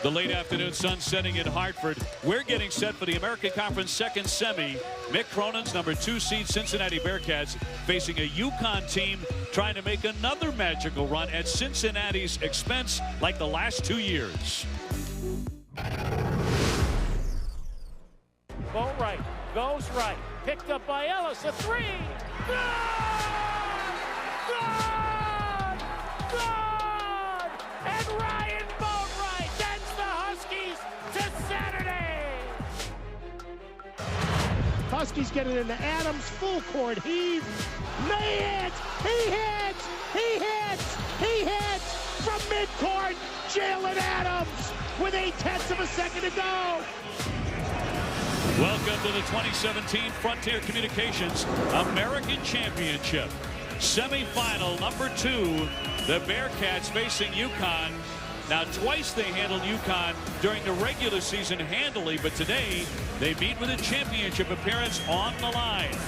The late afternoon sun setting in Hartford. We're getting set for the American Conference second semi. Mick Cronin's #2 seed Cincinnati Bearcats facing a UConn team trying to make another magical run at Cincinnati's expense like the last 2 years. Ball right, goes right, picked up by Ellis, a three! Good! Good! Good! And Ryan Boatwright sends the Huskies to Saturday! Huskies get it into Adams, full court heave. May hit! He hits! He hits! He hits! From midcourt, Jalen Adams with 0.8 of a second to go. Welcome to the 2017 Frontier Communications American Championship. Semifinal #2, the Bearcats facing UConn. Now, twice they handled UConn during the regular season handily, but today they meet with a championship appearance on the line.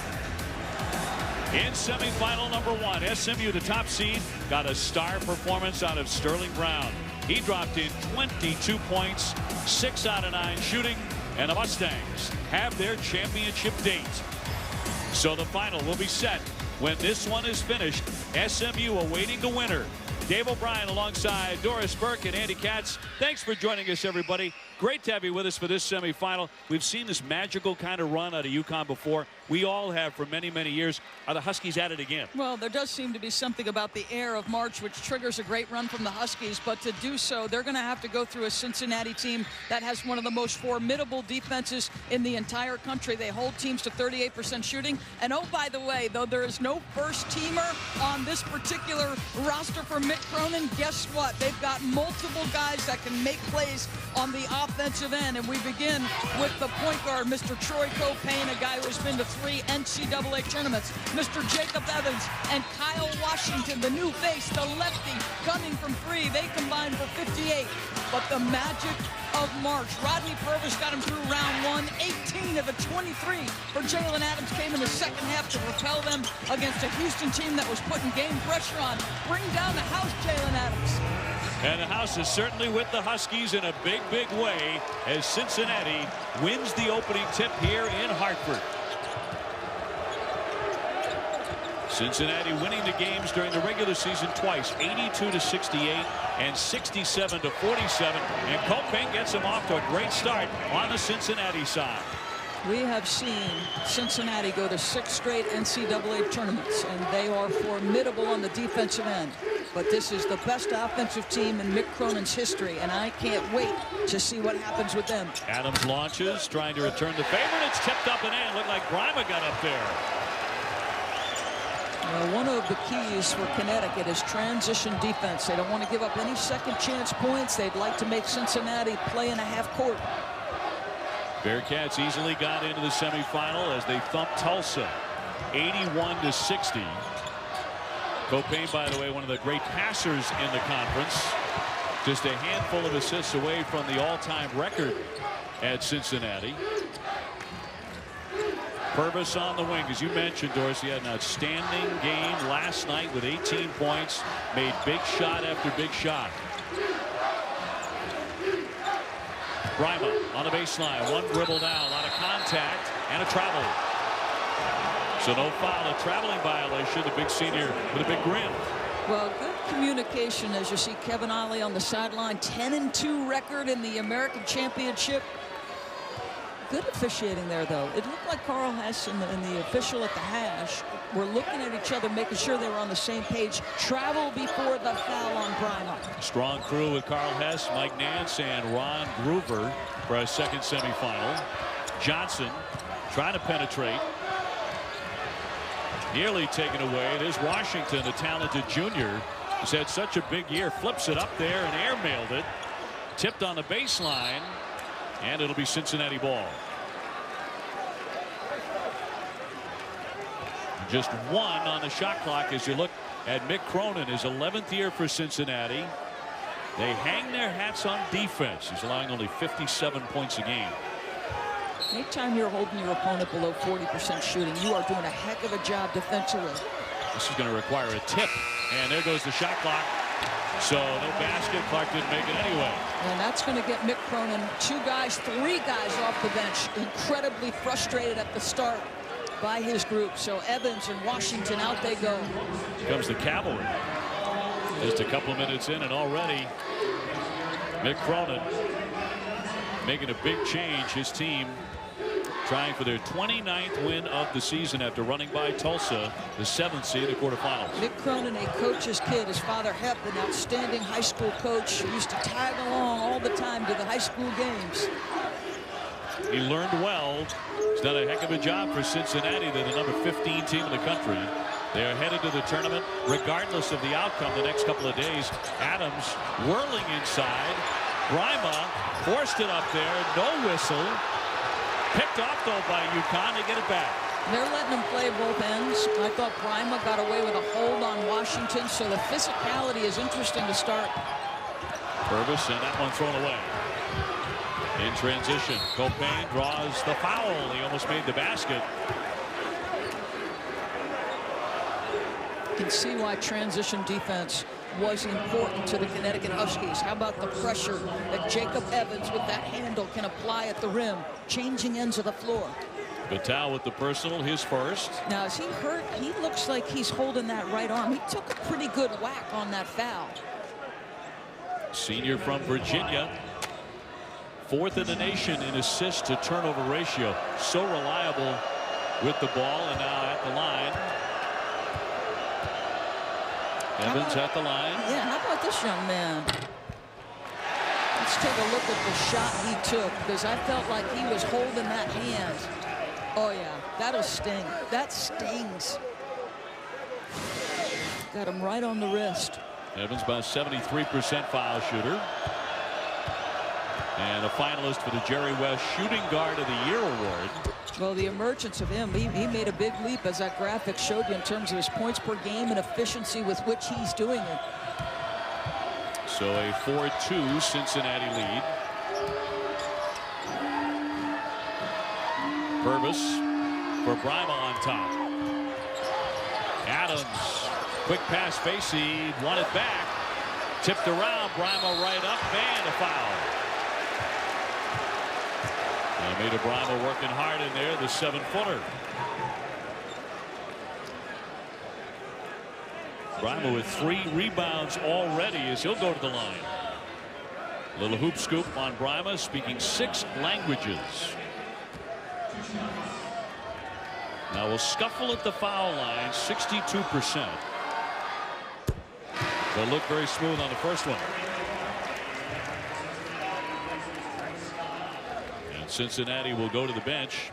In semifinal #1, SMU, the top seed, got a star performance out of Sterling Brown. He dropped in 22 points, 6 out of 9 shooting, and the Mustangs have their championship date. So the final will be set when this one is finished. SMU awaiting the winner. Dave O'Brien alongside Doris Burke and Andy Katz. Thanks for joining us, everybody. Great to have you with us for this semifinal. We've seen this magical kind of run out of UConn before. We all have for many, many years. Are the Huskies at it again? Well, there does seem to be something about the air of March which triggers a great run from the Huskies, but to do so, they're going to have to go through a Cincinnati team that has one of the most formidable defenses in the entire country. They hold teams to 38% shooting. And oh, by the way, though there is no first-teamer on this particular roster for Mick Cronin, guess what? They've got multiple guys that can make plays on the offensive end, and we begin with the point guard, Mr. Troy Copain, a guy who's been to 3 NCAA tournaments, Mr. Jacob Evans and Kyle Washington, the new face, the lefty, coming from 3. They combined for 58, but the magic of March. Rodney Purvis got him through round 1. 18 of the 23 for Jalen Adams came in the second half to repel them against a Houston team that was putting game pressure on. Bring down the house, Jalen Adams. And the house is certainly with the Huskies in a big, big way as Cincinnati wins the opening tip here in Hartford. Cincinnati winning the games during the regular season twice, 82-68 and 67-47. And Copain gets him off to a great start on the Cincinnati side. We have seen Cincinnati go to 6 straight NCAA tournaments, and they are formidable on the defensive end. But this is the best offensive team in Mick Cronin's history, and I can't wait to see what happens with them. Adams launches, trying to return the favor, and it's tipped up and in. Looked like Grima got up there. Well, one of the keys for Connecticut is transition defense. They don't want to give up any second chance points. They'd like to make Cincinnati play in a half court. Bearcats easily got into the semifinal as they thumped Tulsa 81-60. Copain, by the way, one of the great passers in the conference. Just a handful of assists away from the all-time record at Cincinnati. Purvis on the wing. As you mentioned, Doris, he had an outstanding game last night with 18 points. Made big shot after big shot. Grima on the baseline. One dribble down. A lot of contact and a travel. So no foul. A traveling violation. The big senior with a big grin. Well, good communication as you see Kevin Ollie on the sideline. 10-2 record in the American Championship. Good officiating there, though. It looked like Carl Hess and the official at the hash were looking at each other, making sure they were on the same page. Travel before the foul on Grima. Strong crew with Carl Hess, Mike Nance, and Ron Groover for a second semifinal. Johnson trying to penetrate. Nearly taken away. There's Washington, the talented junior, who's had such a big year. Flips it up there and airmailed it. Tipped on the baseline. And it'll be Cincinnati ball. Just 1 on the shot clock as you look at Mick Cronin, his 11th year for Cincinnati. They hang their hats on defense. He's allowing only 57 points a game. Anytime you're holding your opponent below 40% shooting, you are doing a heck of a job defensively. This is going to require a tip. And there goes the shot clock. So no basket. Clark didn't make it anyway. And that's going to get Mick Cronin, 2 guys, 3 guys off the bench. Incredibly frustrated at the start by his group. So Evans and Washington, out they go. Here comes the cavalry. Just a couple of minutes in, and already Mick Cronin making a big change. His team trying for their 29th win of the season after running by Tulsa, the 7th seed in the quarterfinals. Mick Cronin, a coach's kid. His father, Hep, an outstanding high school coach, used to tag along all the time to the high school games. He learned well. He's done a heck of a job for Cincinnati. They're the number 15 team in the country. They are headed to the tournament regardless of the outcome the next couple of days. Adams whirling inside. Brima forced it up there. No whistle. Picked off, though, by UConn. They get it back. They're letting him play both ends. I thought Brima got away with a hold on Washington, so the physicality is interesting to start. Purvis, and that one thrown away. In transition, Copain draws the foul. He almost made the basket. You can see why transition defense was important to the Connecticut Huskies. How about the pressure that Jacob Evans with that handle can apply at the rim, changing ends of the floor. Vital with the personal, his first. Now, is he hurt? He looks like he's holding that right arm. He took a pretty good whack on that foul. Senior from Virginia. 4th in the nation in assist to turnover ratio. So reliable with the ball, and now at the line. Evans at the line. Yeah, how about this young man? Let's take a look at the shot he took, because I felt like he was holding that hand. Oh, yeah, that'll sting. That stings. Got him right on the wrist. Evans, about 73% foul shooter. And a finalist for the Jerry West Shooting Guard of the Year award. Well, the emergence of him, he made a big leap, as that graphic showed you, in terms of his points per game and efficiency with which he's doing it. So a 4-2 Cincinnati lead. Purvis for Brima on top. Adams, quick pass, Facey, won it back. Tipped around, Brima right up, and a foul. Amita Brima working hard in there, the 7-footer. Brima with 3 rebounds already as he'll go to the line. Little hoop scoop on Brima, speaking 6 languages. Now we'll scuffle at the foul line, 62%. They'll look very smooth on the first one. Cincinnati will go to the bench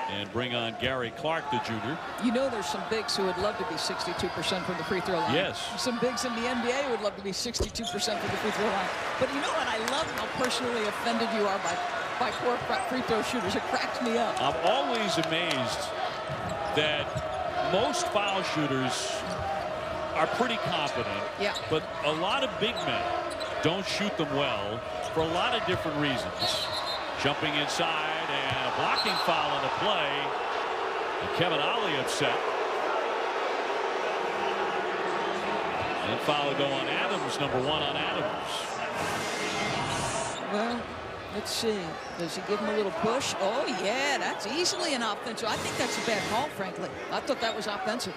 and bring on Gary Clark, the junior. You know, there's some bigs who would love to be 62% from the free throw line. Yes. Some bigs in the NBA would love to be 62% from the free throw line. But you know what? I love how personally offended you are by poor free throw shooters. It cracks me up. I'm always amazed that most foul shooters are pretty confident. Yeah. But a lot of big men don't shoot them well for a lot of different reasons. Jumping inside, and a blocking foul on the play. And Kevin Ollie upset. And foul will go on Adams, number 1 on Adams. Well, let's see. Does he give him a little push? Oh, yeah, that's easily an offensive. I think that's a bad call, frankly. I thought that was offensive.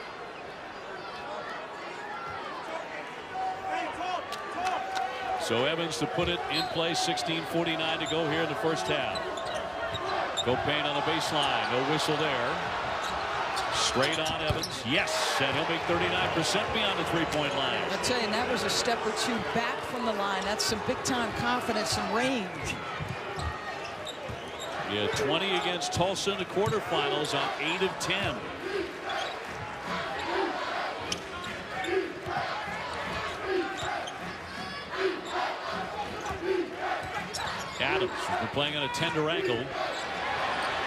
So Evans to put it in play. 16:49 to go here in the first half. Copain on the baseline. No whistle there. Straight on Evans. Yes, and he'll make 39% beyond the three-point line. I tell you, and that was a step or 2 back from the line. That's some big-time confidence and range. Yeah, 20 against Tulsa in the quarterfinals on 8 of 10. Adams has been playing on a tender ankle.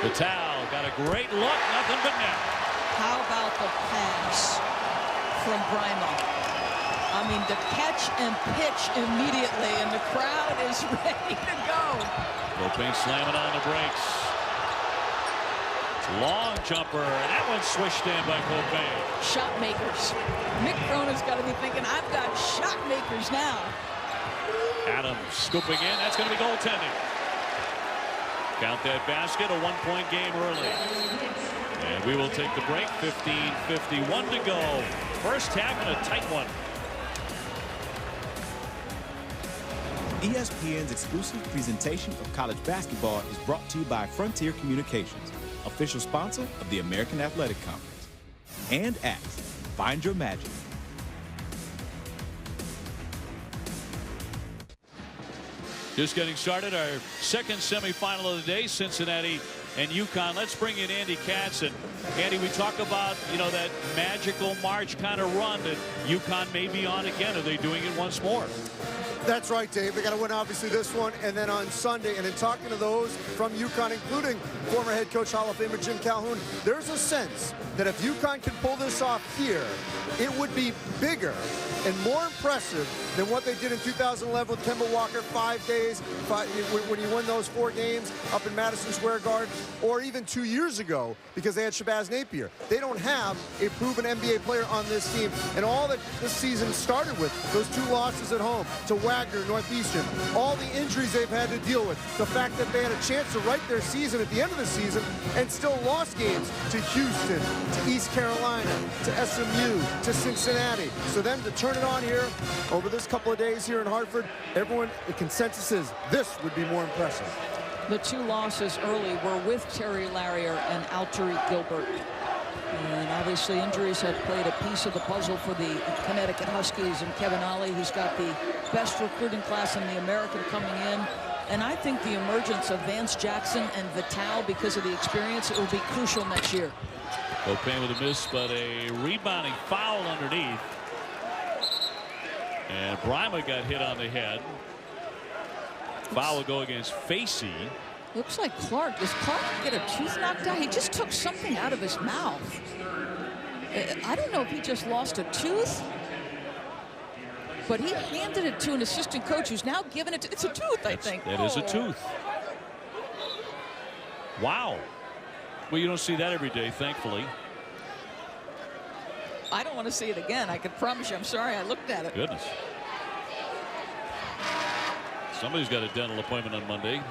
Vital got a great look, nothing but net. How about the pass from Brima? I mean, the catch and pitch immediately, and the crowd is ready to go. Copain slamming on the brakes. Long jumper, and that one swished in by Copain. Shot makers. Mick Cronin's got to be thinking, I've got shot makers now. Adams scooping in. That's going to be goaltending. Count that basket. A 1-point game early. And we will take the break. 15:51 to go. First half and a tight one. ESPN's exclusive presentation of college basketball is brought to you by Frontier Communications, official sponsor of the American Athletic Conference. And Axe, find your magic. Just getting started, our second semifinal of the day, Cincinnati and UConn. Let's bring in Andy Katz. And Andy, we talk about, that magical March kind of run that UConn may be on again. Are they doing it once more? That's right, Dave. They got to win, obviously, this one, and then on Sunday. And in talking to those from UConn, including former head coach Hall of Famer Jim Calhoun, there's a sense that if UConn can pull this off here, it would be bigger and more impressive than what they did in 2011 with Kemba Walker, 5 days, when you win those 4 games up in Madison Square Garden, or even 2 years ago because they had Shabazz Napier. They don't have a proven NBA player on this team, and all that this season started with, those 2 losses at home to Wagner, Northeastern, all the injuries they've had to deal with, the fact that they had a chance to write their season at the end of the season and still lost games to Houston, to East Carolina, to SMU, to Cincinnati. So then to turn it on here over this couple of days here in Hartford, everyone, the consensus is this would be more impressive. The 2 losses early were with Terry Larrier and Alterique Gilbert. And obviously injuries have played a piece of the puzzle for the Connecticut Huskies, and Kevin Ollie, who's got the best recruiting class in the American coming in. And I think the emergence of Vance Jackson and Vital, because of the experience, it will be crucial next year. Copain with a miss, but a rebounding foul underneath. And Brima got hit on the head. Foul will go against Facey. Looks like Clark. Does Clark get a tooth knocked out? He just took something out of his mouth. I don't know if he just lost a tooth, but he handed it to an assistant coach who's now given it to, it's a tooth, I think. That is a tooth. Wow. Well, you don't see that every day, thankfully. I don't want to see it again. I can promise you. I'm sorry I looked at it. Goodness. Somebody's got a dental appointment on Monday.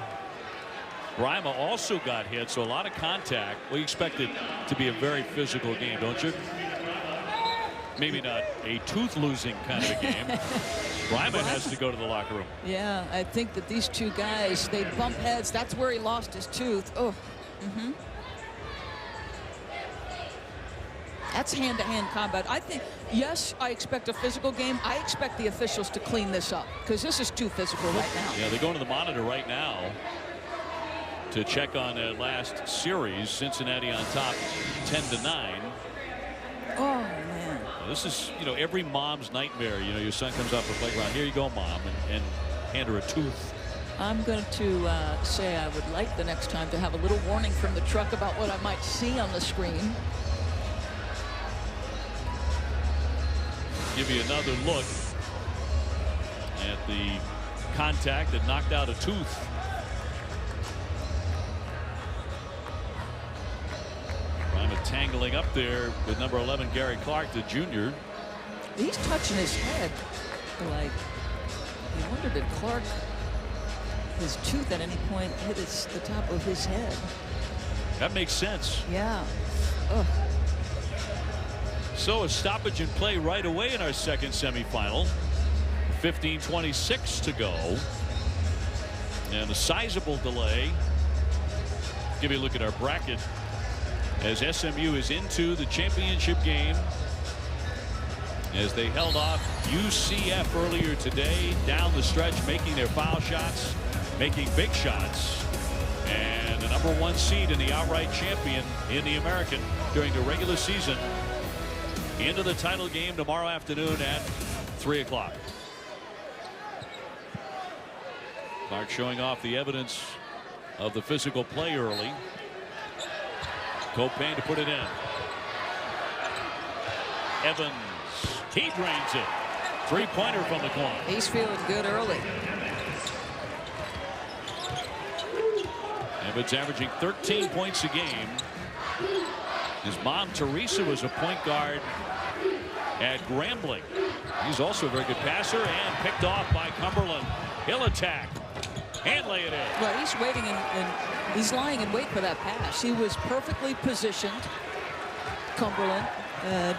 Brima also got hit, so a lot of contact. We expect it to be a very physical game, don't you? Maybe not a tooth-losing kind of a game. Brima has to go to the locker room. Yeah, I think that these 2 guys, they bump heads. That's where he lost his tooth. Oh. That's hand-to-hand combat. I think, yes, I expect a physical game. I expect the officials to clean this up because this is too physical right now. Yeah, they're going to the monitor right now to check on that last series. Cincinnati on top 10-9. Oh, man. Well, this is, every mom's nightmare. Your son comes off the playground. Here you go, Mom, and hand her a tooth. I'm going to say I would like the next time to have a little warning from the truck about what I might see on the screen. Give you another look at the contact that knocked out a tooth. Brima tangling up there with number 11 Gary Clark, the junior. He's touching his head. Like, I wonder, did Clark, his tooth at any point hit the top of his head? That makes sense. Yeah. Ugh. So a stoppage in play right away in our second semifinal. 15:26 to go. And a sizable delay. Give you a look at our bracket as SMU is into the championship game as they held off UCF earlier today down the stretch, making their foul shots, making big shots, and the number 1 seed and the outright champion in the American during the regular season into the title game tomorrow afternoon at 3 o'clock. Clark showing off the evidence of the physical play early. Copain to put it in. Evans, he drains it. 3-pointer from the corner. He's feeling good early. Evans averaging 13 points a game. His mom, Teresa, was a point guard at Grambling. He's also a very good passer and picked off by Cumberland. He'll attack and lay it in. Well, he's waiting and he's lying in wait for that pass. He was perfectly positioned, Cumberland.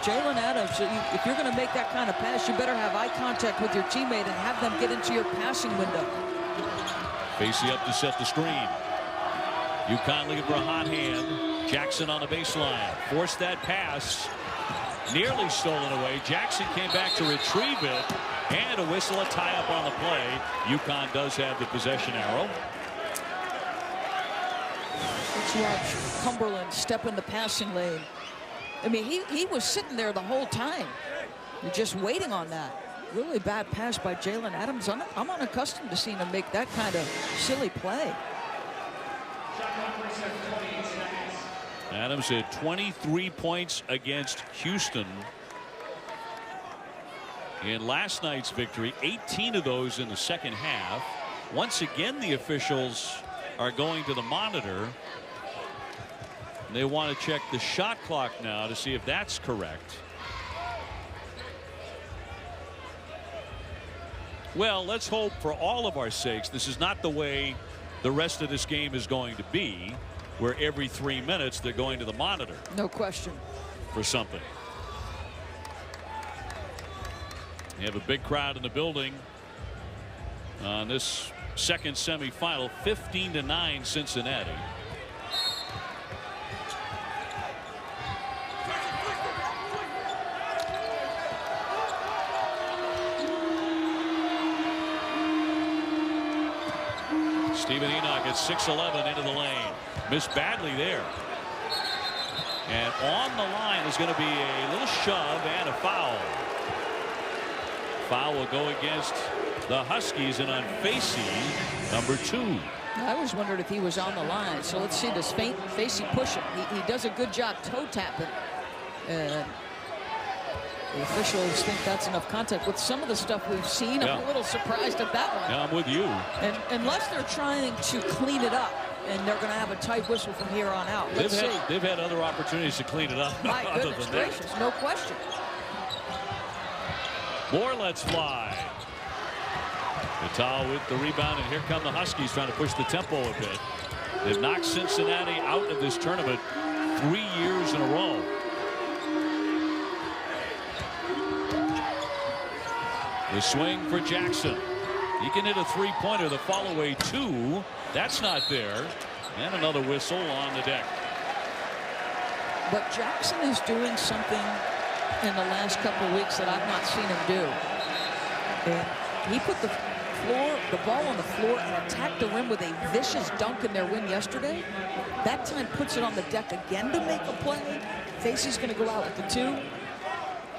Jalen Adams, if you're going to make that kind of pass, you better have eye contact with your teammate and have them get into your passing window. Facey up to set the screen. UConn looking for a hot hand. Jackson on the baseline. Forced that pass. Nearly stolen away. Jackson came back to retrieve it. And a whistle, a tie-up on the play. UConn does have the possession arrow. Let's watch Cumberland step in the passing lane. I mean, he was sitting there the whole time. You're just waiting on that. Really bad pass by Jalen Adams. I'm unaccustomed to seeing him make that kind of silly play. Adams had 23 points against Houston in last night's victory. 18 of those in the second half. Once again, the officials are going to the monitor. They want to check the shot clock now to see if that's correct. Well, let's hope for all of our sakes this is not the way the rest of this game is going to be, where every 3 minutes they're going to the monitor. No question. For something. You have a big crowd in the building on this second semifinal. 15-9 Cincinnati. Stephen Enoch at 6'11" into the lane. Missed badly there. And on the line is going to be a little shove and a foul. Foul will go against the Huskies and on Facey, number 2. I always wondered if he was on the line. So let's see, does Facey push him? He does a good job toe tapping. The officials think that's enough contact. With some of the stuff we've seen, I'm a little surprised at that one. Yeah, I'm with you. And unless they're trying to clean it up, and they're going to have a tight whistle from here on out. Let's see. They've had other opportunities to clean it up. My goodness gracious, no question. More lets fly. Vital with the rebound, and here come the Huskies trying to push the tempo a bit. They've knocked Cincinnati out of this tournament 3 years in a row. The swing for Jackson. He can hit a three-pointer. The follow-away 2. That's not there. And another whistle on the deck. But Jackson is doing something in the last couple of weeks that I've not seen him do. And he put the ball on the floor and attacked the rim with a vicious dunk in their win yesterday. That time puts it on the deck again to make a play. Facey's going to go out with the 2.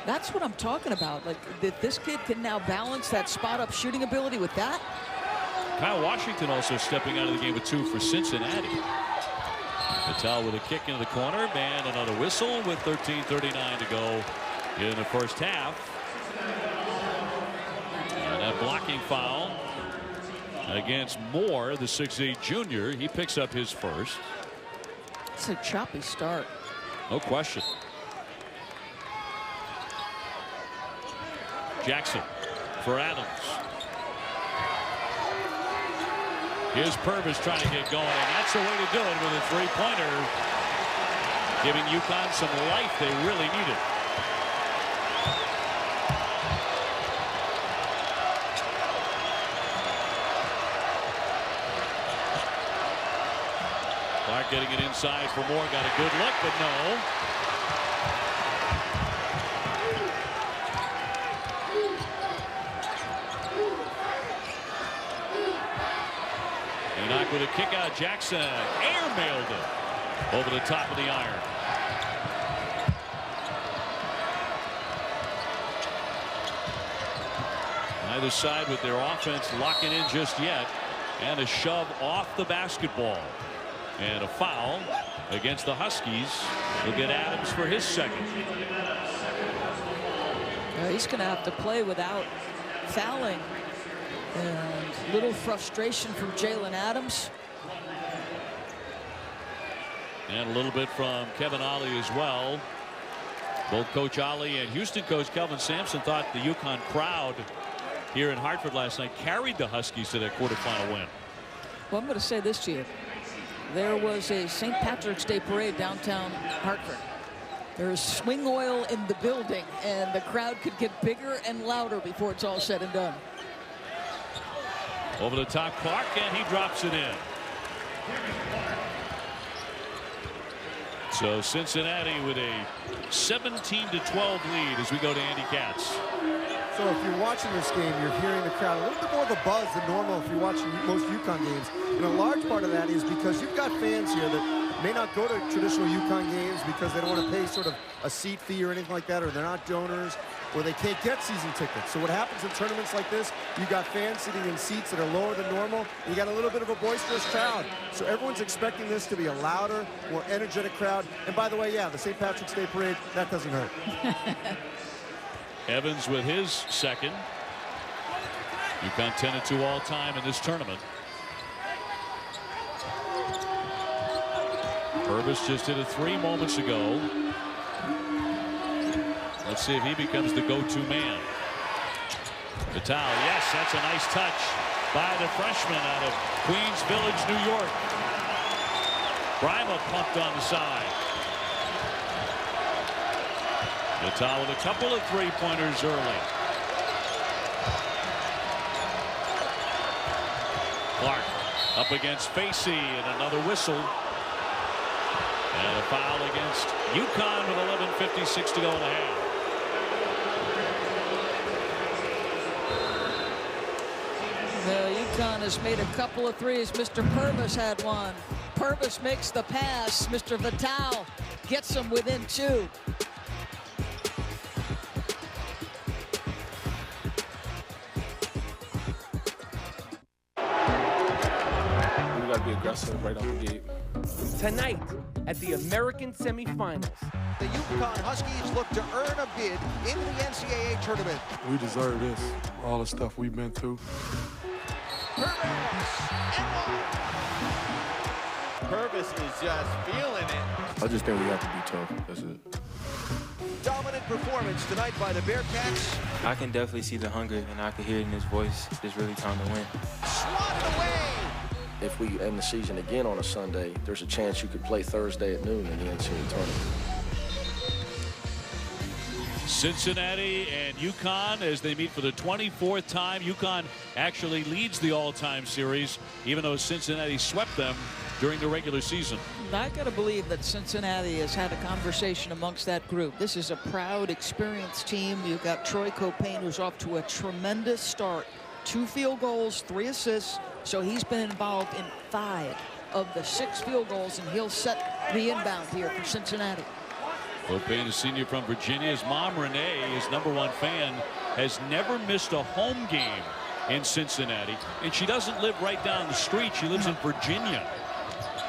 That's what I'm talking about. Like, that this kid can now balance that spot-up shooting ability with that. Kyle Washington also stepping out of the game with 2 for Cincinnati. Vital with a kick into the corner. And another whistle with 13:39 to go in the first half. And that blocking foul against Moore, the 6'8" junior. He picks up his first. It's a choppy start. No question. Jackson for Adams. Here's Purvis trying to get going, and that's the way to do it with a three-pointer, giving UConn some life they really needed. Clark getting it inside for Moore. Got a good look, but no. With a kick out, Jackson air-mailed it over the top of the iron. Neither side with their offense locking in just yet. And a shove off the basketball. And a foul against the Huskies. We'll get Adams for his second. He's going to have to play without fouling. And little frustration from Jalen Adams. And a little bit from Kevin Ollie as well. Both Coach Ollie and Houston coach Kelvin Sampson thought the UConn crowd here in Hartford last night carried the Huskies to that quarterfinal win. Well, I'm going to say this to you. There was a St. Patrick's Day parade downtown Hartford. There's swing oil in the building, and the crowd could get bigger and louder before it's all said and done. Over the top, Clark, and he drops it in. So Cincinnati with a 17-12 lead as we go to Andy Katz. So if you're watching this game, you're hearing the crowd a little bit more of a buzz than normal if you're watching most UConn games. And a large part of that is because you've got fans here that may not go to traditional UConn games because they don't want to pay sort of a seat fee or anything like that, or they're not donors, or they can't get season tickets. So what happens in tournaments like this, you got fans sitting in seats that are lower than normal. You got a little bit of a boisterous crowd. So everyone's expecting this to be a louder, more energetic crowd. And by the way, yeah, the St. Patrick's Day parade, that doesn't hurt. Evans with his second. UConn 10-2 all time in this tournament. Purvis just hit a 3 moments ago. Let's see if he becomes the go-to man. Vital, yes, that's a nice touch by the freshman out of Queens Village, New York. Brima pumped on the side. Vital with a couple of three-pointers early. Clark up against Facey and another whistle. And a foul against UConn with 11:56 to go in the half. Well, UConn has made a couple of threes. Mr. Purvis had one. Purvis makes the pass. Mr. Vital gets him within 2. We got to be aggressive right off the gate. Tonight at the American semifinals, the UConn Huskies look to earn a bid in the NCAA tournament. We deserve this. All the stuff we've been through. Purvis is just feeling it. I just think we have to be tough. That's it. Dominant performance tonight by the Bearcats. I can definitely see the hunger, and I can hear it in his voice. It's really time to win. Swatted away. If we end the season again on a Sunday, there's a chance you could play Thursday at noon in the NCAA tournament. Cincinnati and UConn as they meet for the 24th time. UConn actually leads the all-time series, even though Cincinnati swept them during the regular season. I got to believe that Cincinnati has had a conversation amongst that group. This is a proud, experienced team. You've got Troy Copain, who's off to a tremendous start. 2 field goals, 3 assists. So he's been involved in 5 of the 6 field goals, and he'll set the inbound here for Cincinnati. Copain, a senior from Virginia. His mom, Renee, his #1 fan, has never missed a home game in Cincinnati. And she doesn't live right down the street. She lives in Virginia.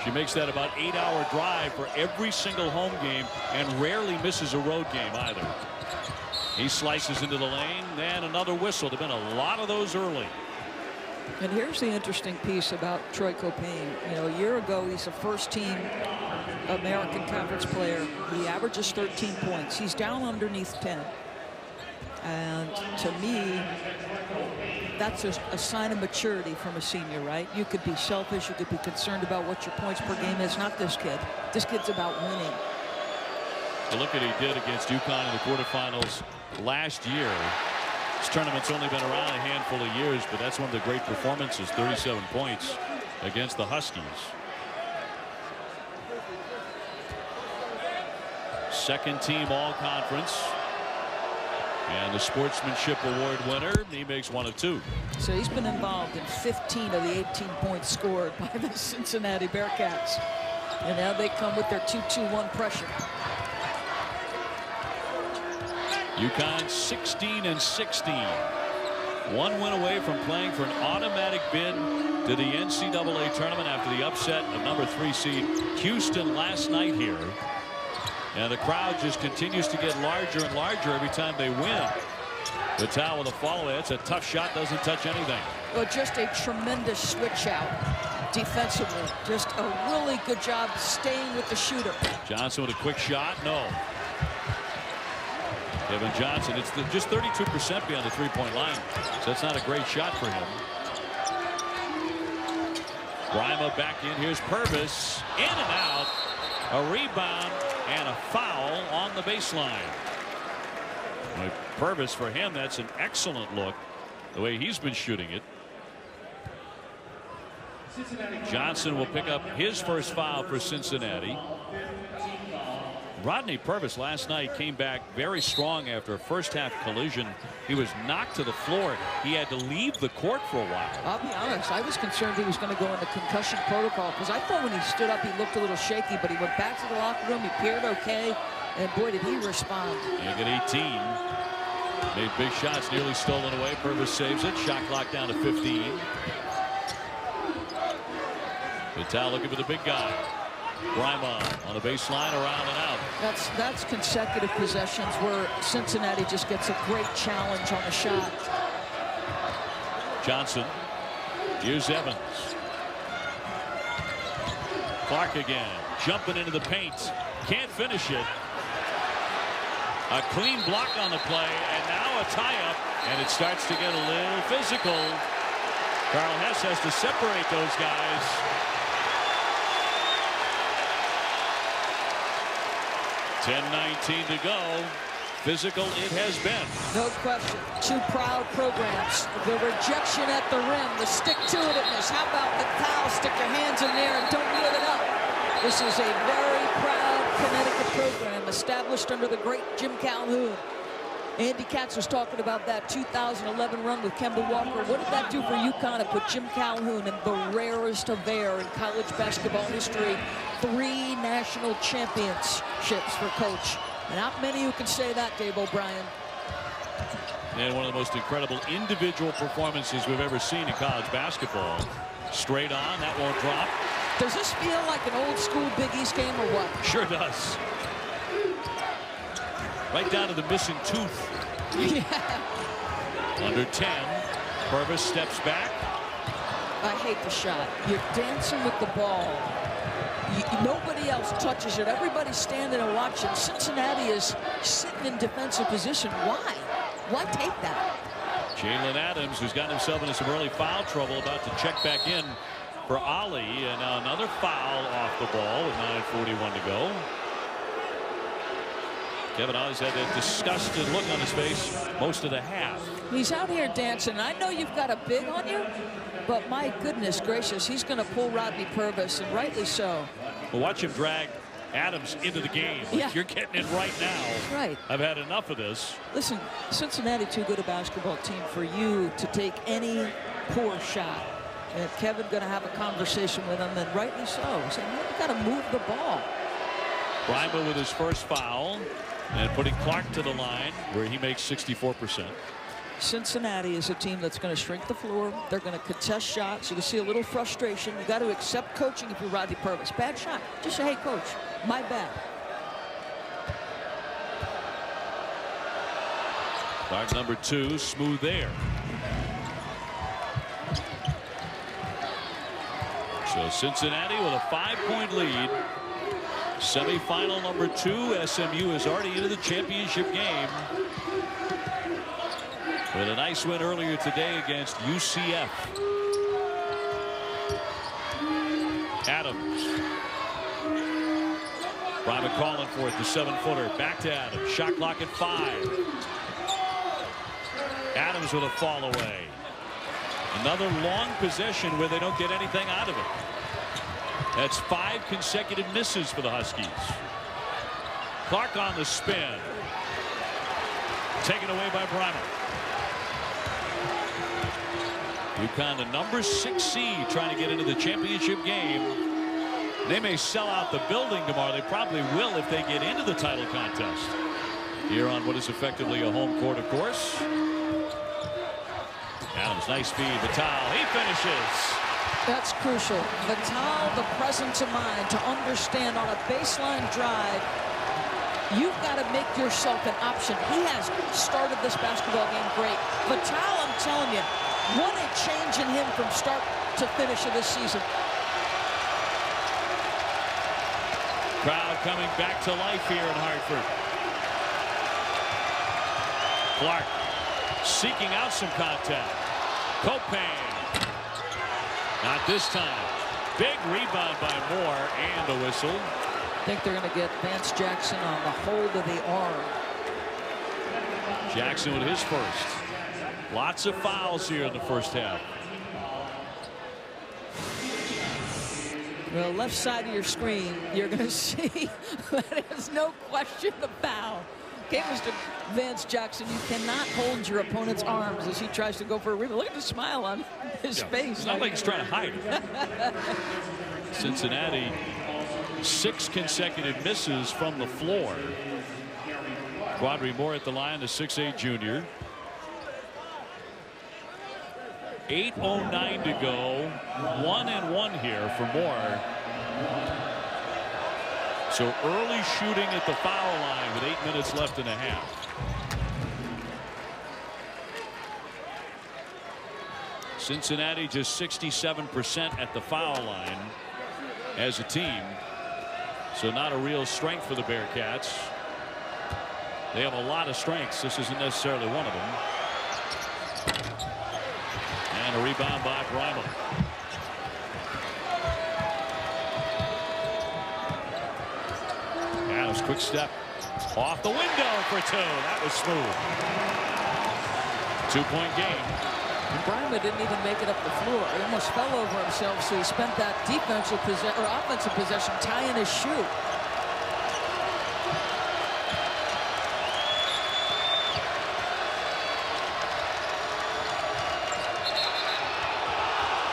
She makes that about 8-hour drive for every single home game and rarely misses a road game either. He slices into the lane, and another whistle. There have been a lot of those early. And here's the interesting piece about Troy Copain. You know, a year ago, he's a first-team American Conference player. He averages 13 points. He's down underneath 10. And to me, that's a sign of maturity from a senior, right? You could be selfish. You could be concerned about what your points per game is. Not this kid. This kid's about winning. So look at what he did against UConn in the quarterfinals last year. This tournament's only been around a handful of years, but that's one of the great performances, 37 points against the Huskies. Second team all-conference. And the sportsmanship award winner, he makes 1 of 2. So he's been involved in 15 of the 18 points scored by the Cincinnati Bearcats. And now they come with their 2-2-1 pressure. UConn 16-16. 1 win away from playing for an automatic bid to the NCAA tournament after the upset of #3 seed Houston last night here. And the crowd just continues to get larger and larger every time they win. Vital with a follow. That's a tough shot, doesn't touch anything. Well, just a tremendous switch out defensively. Just a really good job staying with the shooter. Johnson with a quick shot. No. Kevin Johnson, it's just 32% beyond the three-point line. So that's not a great shot for him. Brima back in. Here's Purvis. In and out. A rebound and a foul on the baseline. Purvis, for him, that's an excellent look. The way he's been shooting it. Johnson will pick up his first foul for Cincinnati. Rodney Purvis last night came back very strong after a first-half collision. He was knocked to the floor. He had to leave the court for a while. I'll be honest, I was concerned he was going to go into concussion protocol because I thought when he stood up he looked a little shaky, but he went back to the locker room. He appeared okay, and boy, did he respond. You get 18. Made big shots, nearly stolen away. Purvis saves it. Shot clock down to 15. Vital looking for the big guy. Brima on the baseline, around and out. That's consecutive possessions where Cincinnati just gets a great challenge on the shot. Johnson. Here's Evans. Clark again, jumping into the paint. Can't finish it. A clean block on the play, and now a tie-up, and it starts to get a little physical. Carl Hess has to separate those guys. 10:19 to go. Physical it has been. No question. Two proud programs. The rejection at the rim, the stick-to-itiveness. How about the towel? Stick your hands in there and don't give it up. This is a very proud Connecticut program established under the great Jim Calhoun. Andy Katz was talking about that 2011 run with Kemba Walker. What did that do for UConn? It put Jim Calhoun in the rarest of air in college basketball history. 3 national championships for Coach. And not many who can say that, Dave O'Brien. And one of the most incredible individual performances we've ever seen in college basketball. Straight on, that won't drop. Does this feel like an old school Big East game or what? Sure does. Right down to the missing tooth. Yeah. Under 10. Purvis steps back. I hate the shot. You're dancing with the ball. Nobody else touches it. Everybody's standing and watching. Cincinnati is sitting in defensive position. Why? Why take that? Jalen Adams, who's gotten himself into some early foul trouble, about to check back in for Ali. And now another foul off the ball with 9:41 to go. Kevin Ollie's had that disgusted look on his face most of the half. He's out here dancing. I know you've got a big on you, but my goodness gracious, he's going to pull Rodney Purvis, and rightly so. Well, watch him drag Adams into the game. Like, yeah. You're getting it right now. Right. I've had enough of this. Listen, Cincinnati too good a basketball team for you to take any poor shot. And Kevin going to have a conversation with him, and rightly so. Saying, you got to move the ball. Brima with his first foul. And putting Clark to the line where he makes 64%. Cincinnati is a team that's going to shrink the floor. They're going to contest shots. You can see a little frustration. You got to accept coaching if you're Rodney Purvis. Bad shot. Just say, hey, coach, my bad. Clark number 2, smooth there. So Cincinnati with a 5-point lead. Semifinal number 2. SMU is already into the championship game with a nice win earlier today against UCF. Adams. Brima calling for it, the 7-footer. Back to Adams. Shot clock at 5. Adams with a fall away. Another long possession where they don't get anything out of it. That's 5 consecutive misses for the Huskies. Clark on the spin. Taken away by Brima. UConn, the number 6 seed, trying to get into the championship game. They may sell out the building tomorrow. They probably will if they get into the title contest. Here on what is effectively a home court, of course. Adams, nice feed. Vital, he finishes. That's crucial. Vital, the presence of mind to understand on a baseline drive, you've got to make yourself an option. He has started this basketball game great. Vital, I'm telling you, what a change in him from start to finish of this season. Crowd coming back to life here in Hartford. Clark seeking out some contact. Copain. Not this time. Big rebound by Moore and a whistle. I think they're going to get Vance Jackson on the hold of the arm. Jackson with his first. Lots of fouls here in the first half. Well, left side of your screen, you're going to see that is no question the foul. Okay, Mr. Vance Jackson, you cannot hold your opponent's arms as he tries to go for a rebound. Look at the smile on his face. It's not like he's trying to hide it. Cincinnati, 6 consecutive misses from the floor. Quadri Moore at the line, the 6'8" junior. 8:09 to go. 1-1 here for Moore. So early shooting at the foul line with 8 minutes left in the half. Cincinnati just 67% at the foul line as a team. So not a real strength for the Bearcats. They have a lot of strengths. This isn't necessarily one of them. And a rebound by Bryma. Adams, quick step off the window for 2. That was smooth. 2-point game. Bryma didn't even make it up the floor. He almost fell over himself, so he spent that offensive possession tying his shoe.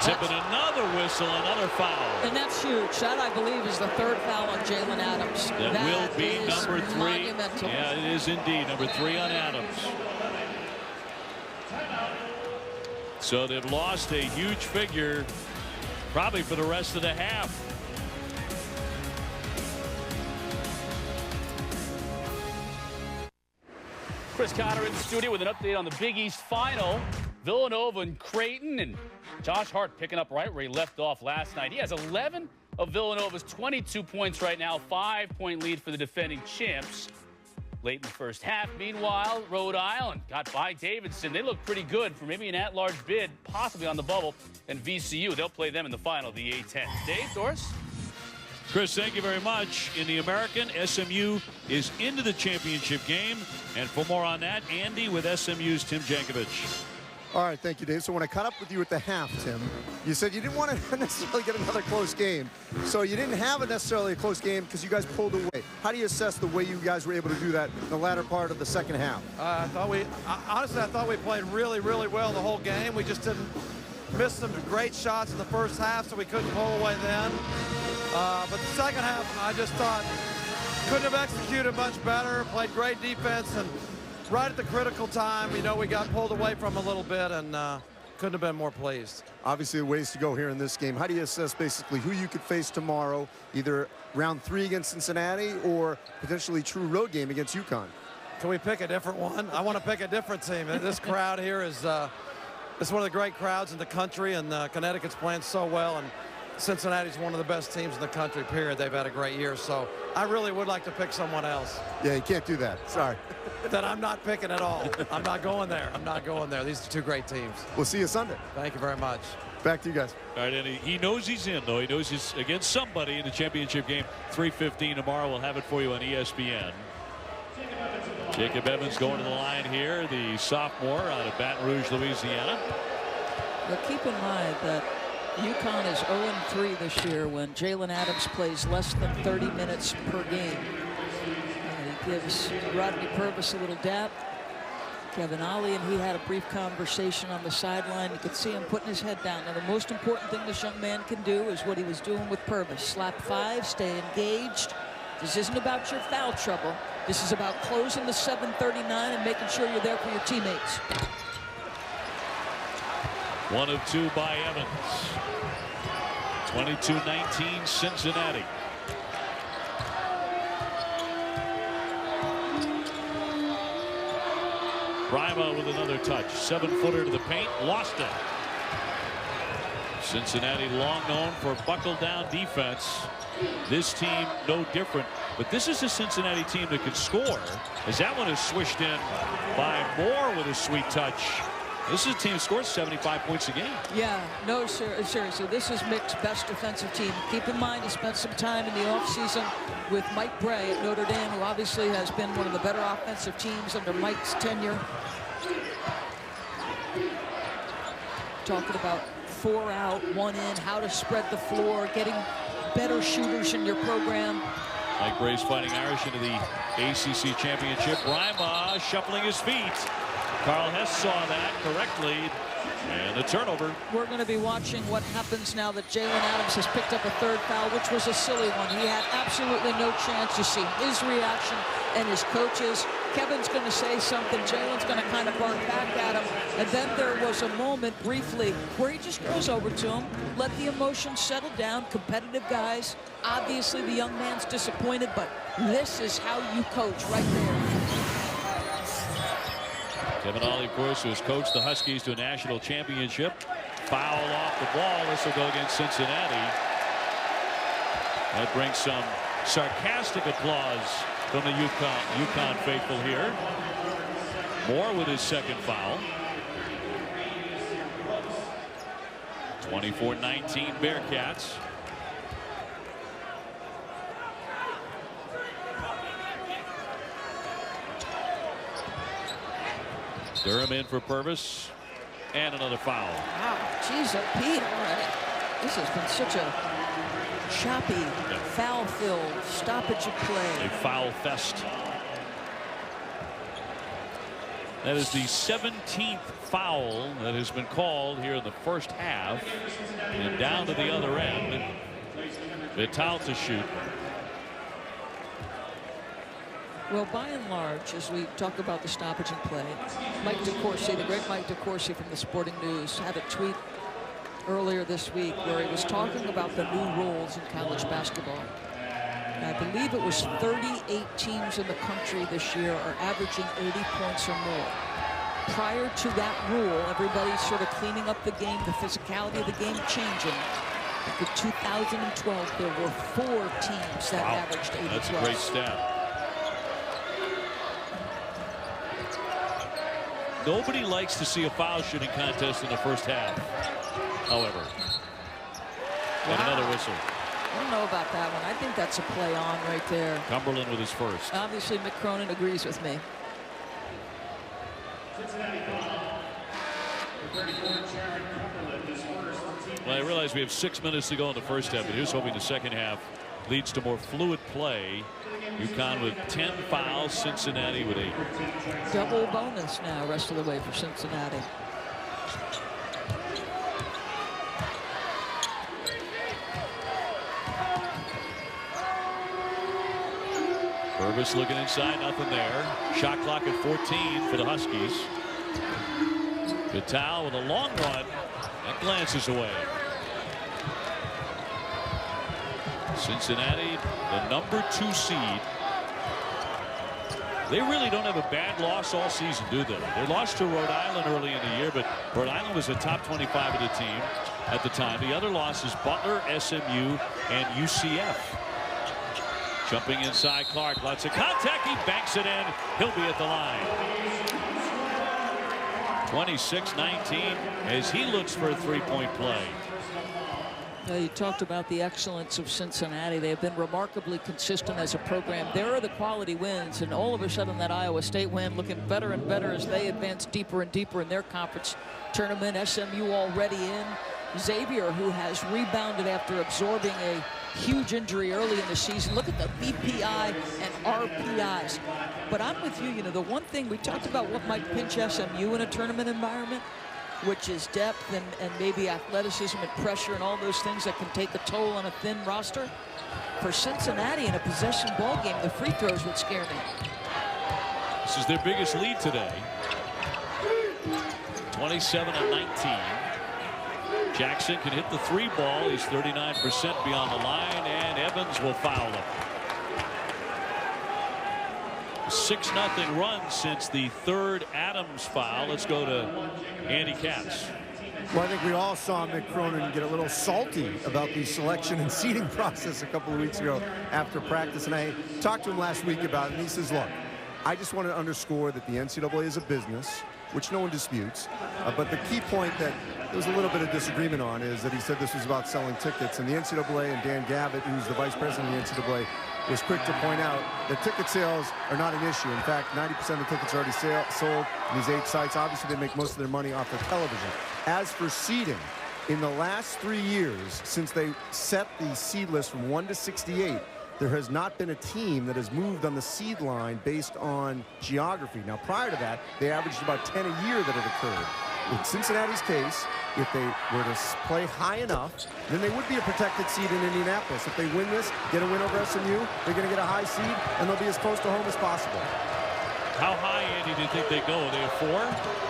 Tipping another whistle, another foul. And that's huge. That, I believe, is the 3rd foul on Jalen Adams. That will be number 3. Monumental. Yeah, it is indeed number 3 on Adams. So they've lost a huge figure probably for the rest of the half. Chris Cotter in the studio with an update on the Big East final. Villanova and Creighton, and Josh Hart picking up right where he left off last night. He has 11 of Villanova's 22 points right now. 5-point lead for the defending champs. Late in the first half, meanwhile, Rhode Island got by Davidson. They look pretty good for maybe an at-large bid, possibly on the bubble. And VCU, they'll play them in the final of the A-10. Dave, Doris? Chris, thank you very much. In the American, SMU is into the championship game. And for more on that, Andy with SMU's Tim Jankovich. All right, thank you, Dave. So when I caught up with you at the half, Tim, you said you didn't want to necessarily get another close game. So you didn't have necessarily a close game because you guys pulled away. How do you assess the way you guys were able to do that in the latter part of the second half? Honestly, I thought we played really, really well the whole game. We just didn't miss some great shots in the first half, so we couldn't pull away then. But the second half, I just thought couldn't have executed much better, played great defense, and right at the critical time, you know, we got pulled away from a little bit and couldn't have been more pleased. Obviously, ways to go here in this game. How do you assess basically who you could face tomorrow, either round 3 against Cincinnati or potentially true road game against UConn? Can we pick a different one? I want to pick a different team. This crowd here is it's one of the great crowds in the country, and Connecticut's playing so well, and Cincinnati's one of the best teams in the country, period. They've had a great year, so I really would like to pick someone else. Yeah, you can't do that. Sorry. That I'm not picking at all. I'm not going there. I'm not going there. These are 2 great teams. We'll see you Sunday. Thank you very much. Back to you guys. All right, and he knows he's in, though. He knows he's against somebody in the championship game. 3:15 tomorrow. We'll have it for you on ESPN. Jacob Evans going to the line here, the sophomore out of Baton Rouge, Louisiana. But keep in mind that UConn is 0-3 this year when Jalen Adams plays less than 30 minutes per game. And he gives Rodney Purvis a little dap. Kevin Ollie and he had a brief conversation on the sideline. You could see him putting his head down. Now, the most important thing this young man can do is what he was doing with Purvis. Slap 5, stay engaged. This isn't about your foul trouble. This is about closing the 7:39 and making sure you're there for your teammates. 1 of 2 by Evans. 22-19 Cincinnati. Bryma with another touch. 7-footer to the paint. Lost it. Cincinnati, long known for buckle-down defense. This team, no different. But this is a Cincinnati team that can score, as that one is swished in by Moore with a sweet touch. This is a team that scores 75 points a game. Yeah, no, seriously, this is Mick's best defensive team. Keep in mind, he spent some time in the offseason with Mike Bray at Notre Dame, who obviously has been one of the better offensive teams under Mike's tenure. Talking about 4 out, 1 in, how to spread the floor, getting better shooters in your program. Mike Bray's Fighting Irish into the ACC championship. Rima shuffling his feet. Carl Hess saw that correctly, and a turnover. We're going to be watching what happens now that Jalen Adams has picked up a 3rd foul, which was a silly one. He had absolutely no chance. You see his reaction and his coaches. Kevin's going to say something. Jalen's going to kind of bark back at him. And then there was a moment briefly where he just goes over to him, let the emotions settle down. Competitive guys. Obviously, the young man's disappointed, but this is how you coach right there. Kevin Ollie, of course, who has coached the Huskies to a national championship. Foul off the ball. This will go against Cincinnati. That brings some sarcastic applause from the UConn faithful here. Moore with his 2nd foul. 24-19 Bearcats. Durham in for Purvis, and another foul. Wow, geez, Pete already. This has been such a choppy, foul-filled stoppage of play. A foul fest. That is the 17th foul that has been called here in the first half. And down to the other end. Vital to shoot. Well, by and large, as we talk about the stoppage and play, Mike DeCourcy, the great Mike DeCourcy from the Sporting News, had a tweet earlier this week where he was talking about the new rules in college basketball. And I believe it was 38 teams in the country this year are averaging 80 points or more. Prior to that rule, everybody's sort of cleaning up the game, the physicality of the game changing. In 2012, there were 4 teams that averaged 80 That's plus. a great stat. Nobody likes to see a foul shooting contest in the first half, however. And another whistle. I don't know about that one. I think that's a play on right there. Cumberland with his first. Obviously, Mick Cronin agrees with me. Well, I realize we have 6 minutes to go in the first half, but here's hoping the second half leads to more fluid play. UConn with 10 fouls, Cincinnati with 8. Double bonus now, rest of the way for Cincinnati. Purvis looking inside, nothing there. Shot clock at 14 for the Huskies. Vital with a long one and glances away. Cincinnati, the number 2 seed. They really don't have a bad loss all season, do they? They lost to Rhode Island early in the year, but Rhode Island was a top 25 of the team at the time. The other losses, Butler, SMU, and UCF. Jumping inside, Clark, lots of contact, he banks it in. He'll be at the line. 26-19 as he looks for a 3-point play. You talked about the excellence of Cincinnati. They have been remarkably consistent as a program. There are the quality wins, and all of a sudden that Iowa State win looking better and better as they advance deeper and deeper in their conference tournament. SMU already in. Xavier, who has rebounded after absorbing a huge injury early in the season. Look at the BPI and RPIs. But I'm with you. You know, the one thing we talked about what might pinch SMU in a tournament environment, which is depth and maybe athleticism and pressure and all those things that can take a toll on a thin roster. For Cincinnati in a possession ball game, the free throws would scare me. This is their biggest lead today. 27-19. Jackson can hit the 3 ball. He's 39% beyond the line, and Evans will foul him. 6-0 run since the 3rd Adams foul. Let's go to Andy Katz. Well, I think we all saw Mick Cronin get a little salty about the selection and seeding process a couple of weeks ago after practice. And I talked to him last week about it, and he says, look, I just want to underscore that the NCAA is a business, which no one disputes. But the key point that there was a little bit of disagreement on is that he said this was about selling tickets. And the NCAA and Dan Gavitt, who's the vice president of the NCAA, was quick to point out that ticket sales are not an issue. In fact, 90% of the tickets are already sold in these 8 sites. Obviously, they make most of their money off of television. As for seeding, in the last 3 years, since they set the seed list from 1 to 68, there has not been a team that has moved on the seed line based on geography. Now, prior to that, they averaged about 10 a year that had occurred. In Cincinnati's case, if they were to play high enough, then they would be a protected seed in Indianapolis. If they win this, get a win over SMU, they're going to get a high seed, and they'll be as close to home as possible. How high, Andy, do you think they go? Are they a 4?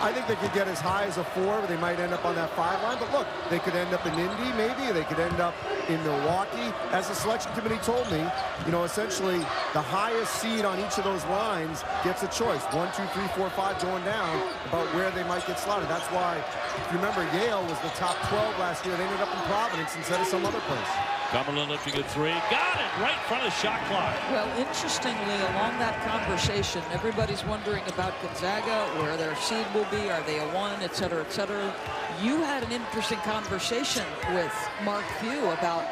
I think they could get as high as a 4, but they might end up on that 5 line. But look, they could end up in Indy, maybe. They could end up in Milwaukee. As the selection committee told me, you know, essentially the highest seed on each of those lines gets a choice. 1, 2, 3, 4, 5 going down about where they might get slotted. That's why, if you remember, Yale was the top 12 last year. They ended up in Providence instead of some other place. Cumberland lifting a 3. Got it right in front of the shot clock. Well, interestingly, along that conversation, everybody's wondering about Gonzaga, where their seed will be, are they a 1, et cetera, et cetera. You had an interesting conversation with Mark Few about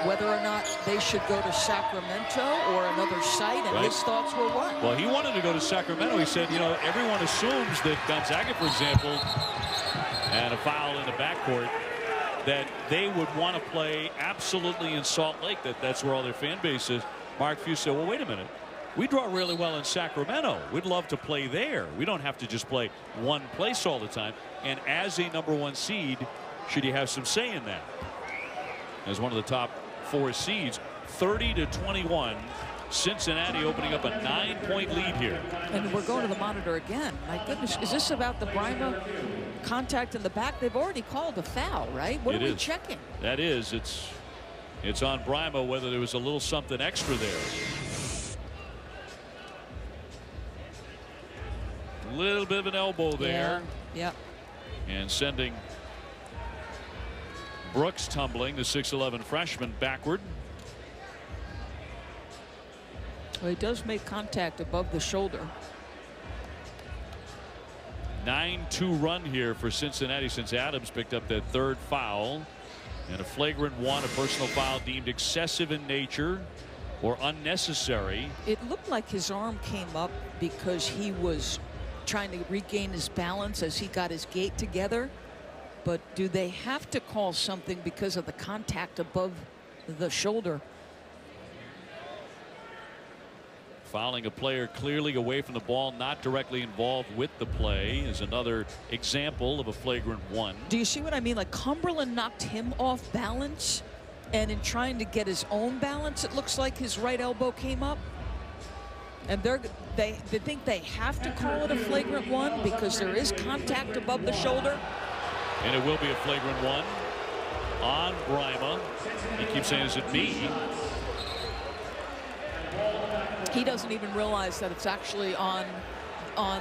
whether or not they should go to Sacramento or another site, and his thoughts were what? Well, he wanted to go to Sacramento. He said, you know, everyone assumes that Gonzaga, for example, and a foul in the backcourt, that they would want to play absolutely in Salt Lake, that's where all their fan base is. Mark Few said, well, wait a minute. We draw really well in Sacramento. We'd love to play there. We don't have to just play one place all the time. And as a #1 seed, should you have some say in that? As one of the top 4 seeds, 30-21. Cincinnati opening up a 9-point lead here. And we're going to the monitor again. My goodness, is this about the Brima contact in the back? They've already called a foul, right? What are we checking? That is, it's on Brima whether there was a little something extra there. A little bit of an elbow there. Yeah. And sending Brooks tumbling, the 6'11" freshman, backward. Well, he does make contact above the shoulder. 9-2 run here for Cincinnati since Adams picked up that 3rd foul. And a flagrant 1, a personal foul deemed excessive in nature or unnecessary. It looked like his arm came up because he was trying to regain his balance as he got his gait together. But do they have to call something because of the contact above the shoulder? Fouling a player clearly away from the ball, not directly involved with the play, is another example of a flagrant 1. Do you see what I mean? Like Cumberland knocked him off balance, and in trying to get his own balance, it looks like his right elbow came up. And they think they have to call it a flagrant 1 because there is contact above the shoulder. And it will be a flagrant 1 on Brima. He keeps saying, is it me? He doesn't even realize that it's actually on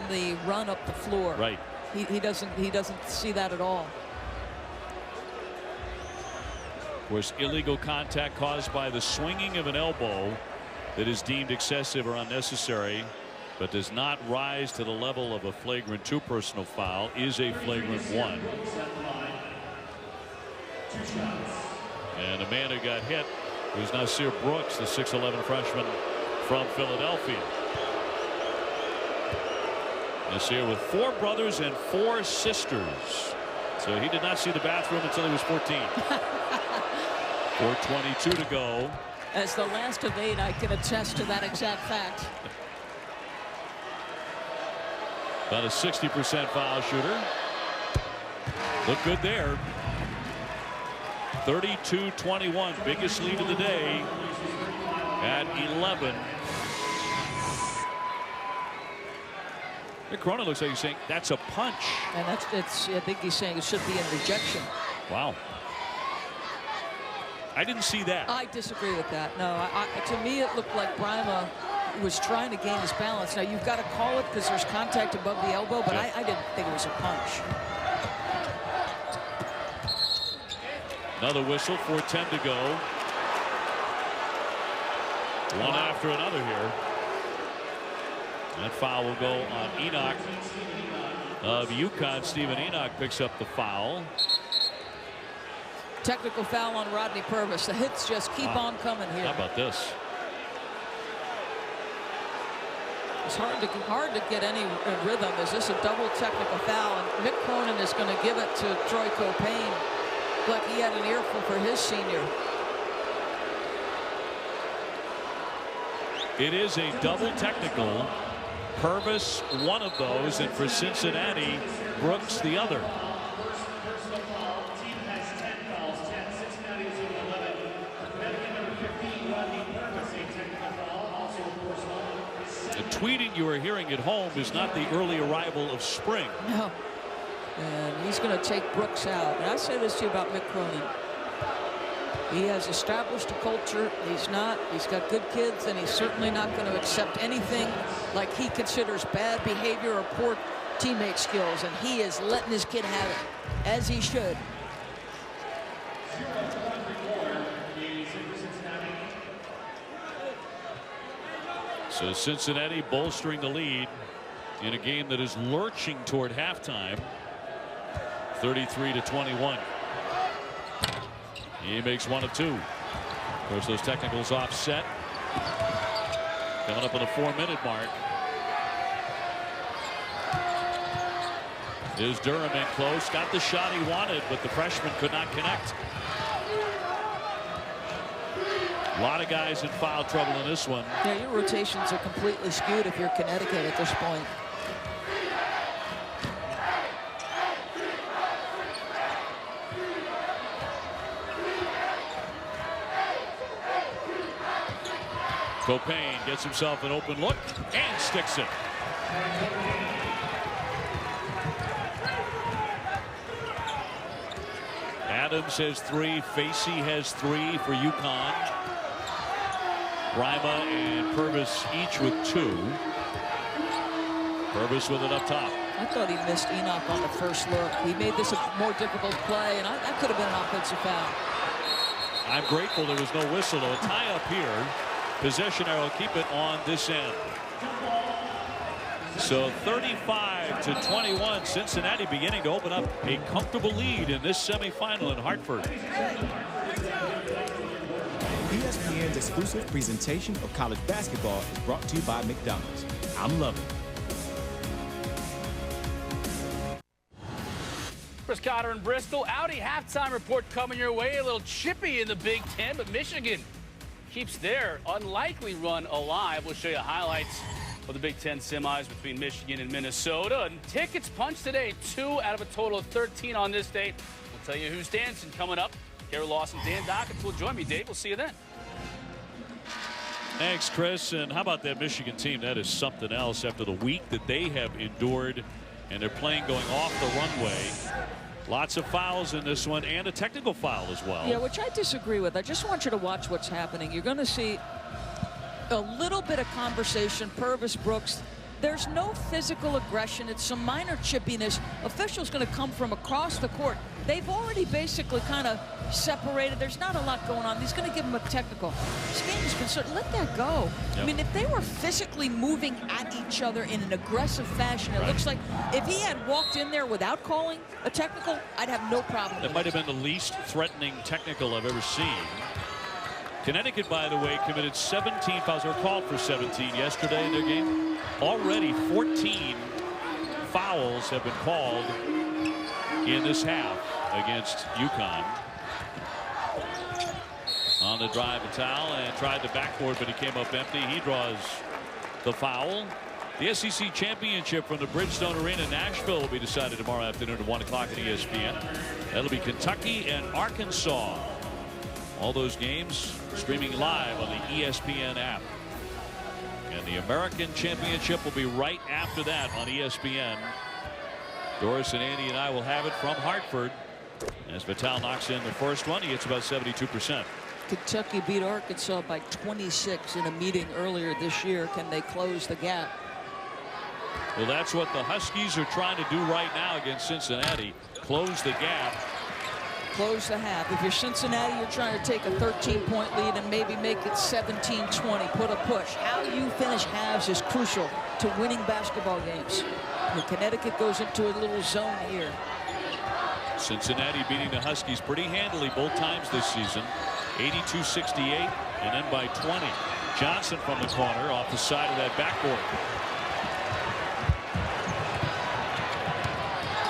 the run up the floor. Right. He doesn't see that at all. Of course, illegal contact caused by the swinging of an elbow that is deemed excessive or unnecessary, but does not rise to the level of a flagrant 2 personal foul, is a flagrant 1. And the man who got hit was Nasir Brooks, the 6'11" freshman from Philadelphia. Nasir with 4 brothers and 4 sisters. So he did not see the bathroom until he was 14. 4:22 to go. As the last of 8, I can attest to that exact fact. About a 60% foul shooter. Look good there. 32-21, biggest lead of the day at 11. Cronin looks like he's saying that's a punch. And I think he's saying it should be in rejection. Wow. I didn't see that. I disagree with that. No, to me it looked like Brima was trying to gain his balance. Now you've got to call it because there's contact above the elbow, but I didn't think it was a punch. Another whistle, 4:10 to go. One after another here. That foul will go on Enoch of UConn. Stephen Enoch picks up the foul. Technical foul on Rodney Purvis. The hits just keep on coming here. How about this? It's hard to get any rhythm. Is this a double technical foul? And Mick Cronin is going to give it to Troy Copain like he had an earful for his senior. It is a double technical. Purvis one of those, and for Cincinnati, Brooks the other. The tweeting you are hearing at home is not the early arrival of spring. No. And he's going to take Brooks out. And I say this to you about Mick Cronin. He has established a culture. He's got good kids, and he's certainly not going to accept anything like he considers bad behavior or poor teammate skills. And he is letting his kid have it, as he should. So Cincinnati bolstering the lead in a game that is lurching toward halftime. 33-21. He makes one of two. Of course, those technicals offset. Coming up on the 4-minute mark. Is Durham in close? Got the shot he wanted, but the freshman could not connect. A lot of guys in foul trouble in this one. Yeah, your rotations are completely skewed if you're Connecticut at this point. Copain gets himself an open look and sticks it. Adams has 3. Facey has 3 for UConn. Rima and Purvis each with 2. Purvis with it up top. I thought he missed Enoch on the first look. He made this a more difficult play, and that could have been an offensive foul. I'm grateful there was no whistle, though. A tie up here. Possession arrow, keep it on this end. So 35-21, Cincinnati beginning to open up a comfortable lead in this semifinal in Hartford. ESPN's exclusive presentation of college basketball is brought to you by McDonald's. I'm loving it. Chris Cotter in Bristol. Audi halftime report coming your way. A little chippy in the Big Ten, but Michigan keeps their unlikely run alive. We'll show you highlights of the Big Ten semis between Michigan and Minnesota. And tickets punched today, 2 out of a total of 13 on this date. We'll tell you who's dancing coming up. Gary Lawson, Dan Dockett will join me. Dave, we'll see you then. Thanks, Chris. And how about that Michigan team? That is something else after the week that they have endured, and they're playing going off the runway. Lots of fouls in this one, and a technical foul as well. Yeah, which I disagree with. I just want you to watch what's happening. You're going to see a little bit of conversation. Purvis, Brooks. There's no physical aggression. It's some minor chippiness. Officials going to come from across the court. They've already basically kind of separated. There's not a lot going on. He's going to give him a technical. This game is concerned. Let that go. Yep. I mean, if they were physically moving at each other in an aggressive fashion, it looks like if he had walked in there without calling a technical, I'd have no problem with it. That might have been the least threatening technical I've ever seen. Connecticut, by the way, committed 17 fouls, or called for 17 yesterday in their game. Already 14 fouls have been called in this half against UConn. On the drive and towel, and tried the backboard, but he came up empty. He draws the foul. The SEC championship from the Bridgestone Arena in Nashville will be decided tomorrow afternoon at 1 o'clock at ESPN. That'll be Kentucky and Arkansas. All those games streaming live on the ESPN app. And the American Championship will be right after that on ESPN. Doris and Andy and I will have it from Hartford. As Vitale knocks in the first one, he gets about 72%. Kentucky beat Arkansas by 26 in a meeting earlier this year. Can they close the gap? Well, that's what the Huskies are trying to do right now against Cincinnati. Close the gap. close the half. If you're Cincinnati, you're trying to take a 13-point lead and maybe make it 17-20, put a push. How you finish halves is crucial to winning basketball games. And Connecticut goes into a little zone here. Cincinnati beating the Huskies pretty handily both times this season, 82-68, and then by 20. Johnson from the corner off the side of that backboard.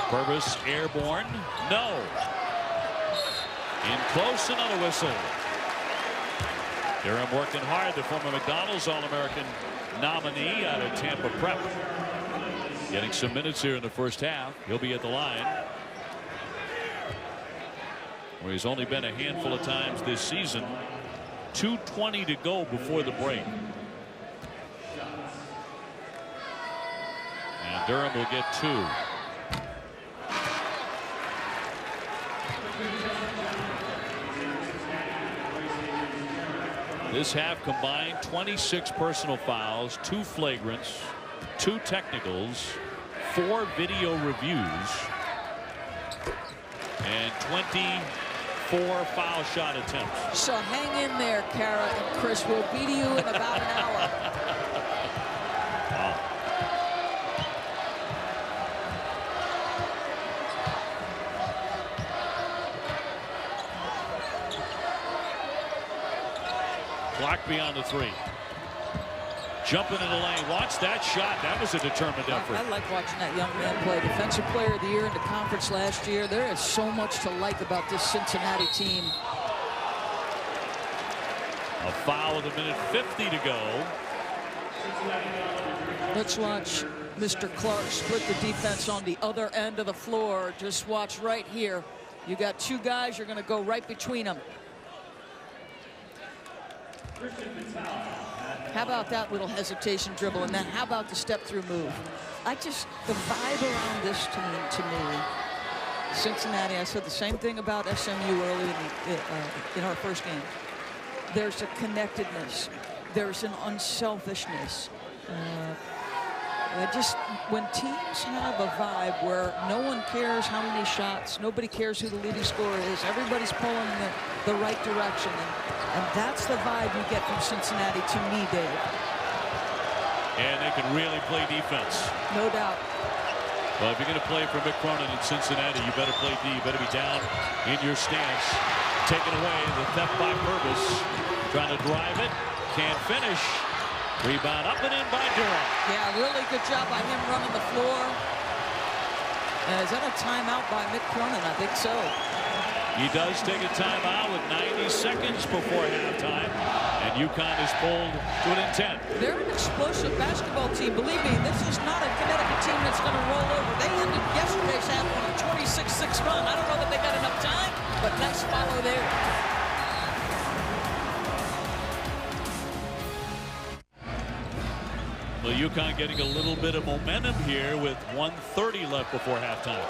Purvis airborne. No. In close, another whistle. Durham working hard, the former McDonald's All-American nominee out of Tampa Prep. Getting some minutes here in the first half. He'll be at the line, where he's only been a handful of times this season. 2:20 to go before the break. And Durham will get 2. This half combined 26 personal fouls, 2 flagrants, 2 technicals, 4 video reviews, and 24 foul shot attempts. So hang in there, Kara and Chris. We'll be to you in about an hour. Wow. Clock beyond the 3. Jumping in the lane. Watch that shot. That was a determined effort. I like watching that young man play. Defensive player of the year in the conference last year. There is so much to like about this Cincinnati team. A foul with 1:50 to go. Let's watch Mr. Clark split the defense on the other end of the floor. Just watch right here. You got 2 guys. You're going to go right between them. How about that little hesitation dribble, and then how about the step-through move? The vibe around this team, to me, Cincinnati, I said the same thing about SMU early in our first game. There's a connectedness. There's an unselfishness. When teams have a vibe where no one cares how many shots, nobody cares who the leading scorer is, everybody's pulling in the right direction. And that's the vibe you get from Cincinnati to me, Dave. And they can really play defense. No doubt. Well, if you're going to play for Mick Cronin in Cincinnati, you better play D. You better be down in your stance. Taken away, the theft by Purvis. Trying to drive it. Can't finish. Rebound up and in by Durham. Yeah, really good job by him running the floor. Is that a timeout by Mick Cronin? I think so. He does take a timeout with 90 seconds before halftime, and UConn is pulled to an intent. They're an explosive basketball team. Believe me, this is not a Connecticut team that's going to roll over. They ended yesterday's half on a 26-6 run. I don't know that they got enough time, but nice follow there. Well, UConn getting a little bit of momentum here with 1:30 left before halftime.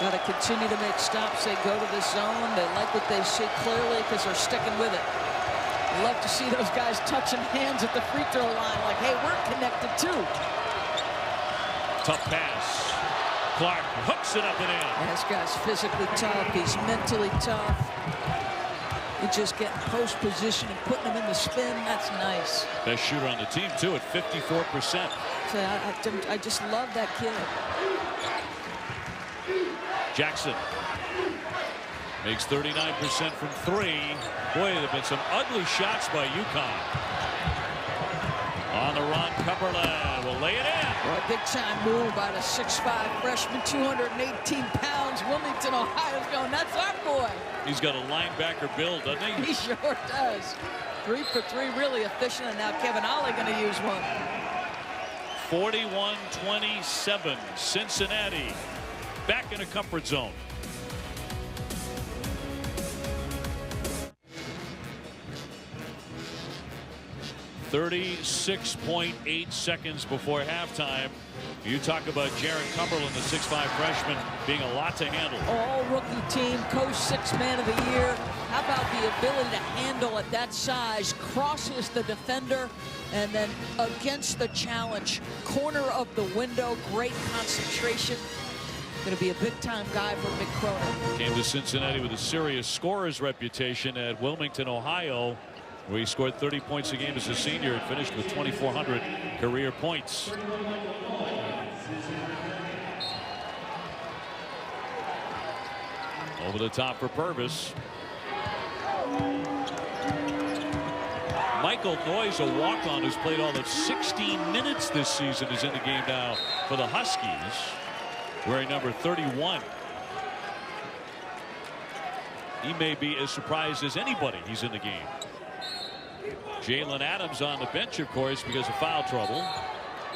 Got to continue to make stops. They go to the zone. They like what they see clearly because they're sticking with it. Love to see those guys touching hands at the free throw line like, hey, we're connected too. Tough pass. Clark hooks it up and in. Yeah, this guy's physically tough. He's mentally tough. He's just getting post position and putting them in the spin. That's nice. Best shooter on the team too at 54%. So I just love that kid. Jackson makes 39% from 3. Boy, there have been some ugly shots by UConn. On the run, Cumberland will lay it in. Well, a big-time move by the 6'5" freshman, 218 pounds. Wilmington, Ohio's going, that's our boy. He's got a linebacker build, doesn't he? He sure does. 3 for 3, really efficient, and now Kevin Ollie going to use one. 41-27, Cincinnati. Back in a comfort zone. .8 seconds before halftime. You talk about Jaron Cumberland, the 6'5" freshman, being a lot to handle. All rookie team, Coach 6 man of the year. How about the ability to handle at that size? Crosses the defender and then against the challenge. Corner of the window, great concentration. going to be a big-time guy for Mick Cronin. Came to Cincinnati with a serious scorer's reputation at Wilmington, Ohio, where he scored 30 points a game as a senior and finished with 2,400 career points. Over the top for Purvis. Michael Noyes, a walk-on who's played all of 16 minutes this season, is in the game now for the Huskies, wearing number 31. He may be as surprised as anybody he's in the game. Jalen Adams on the bench, of course, because of foul trouble.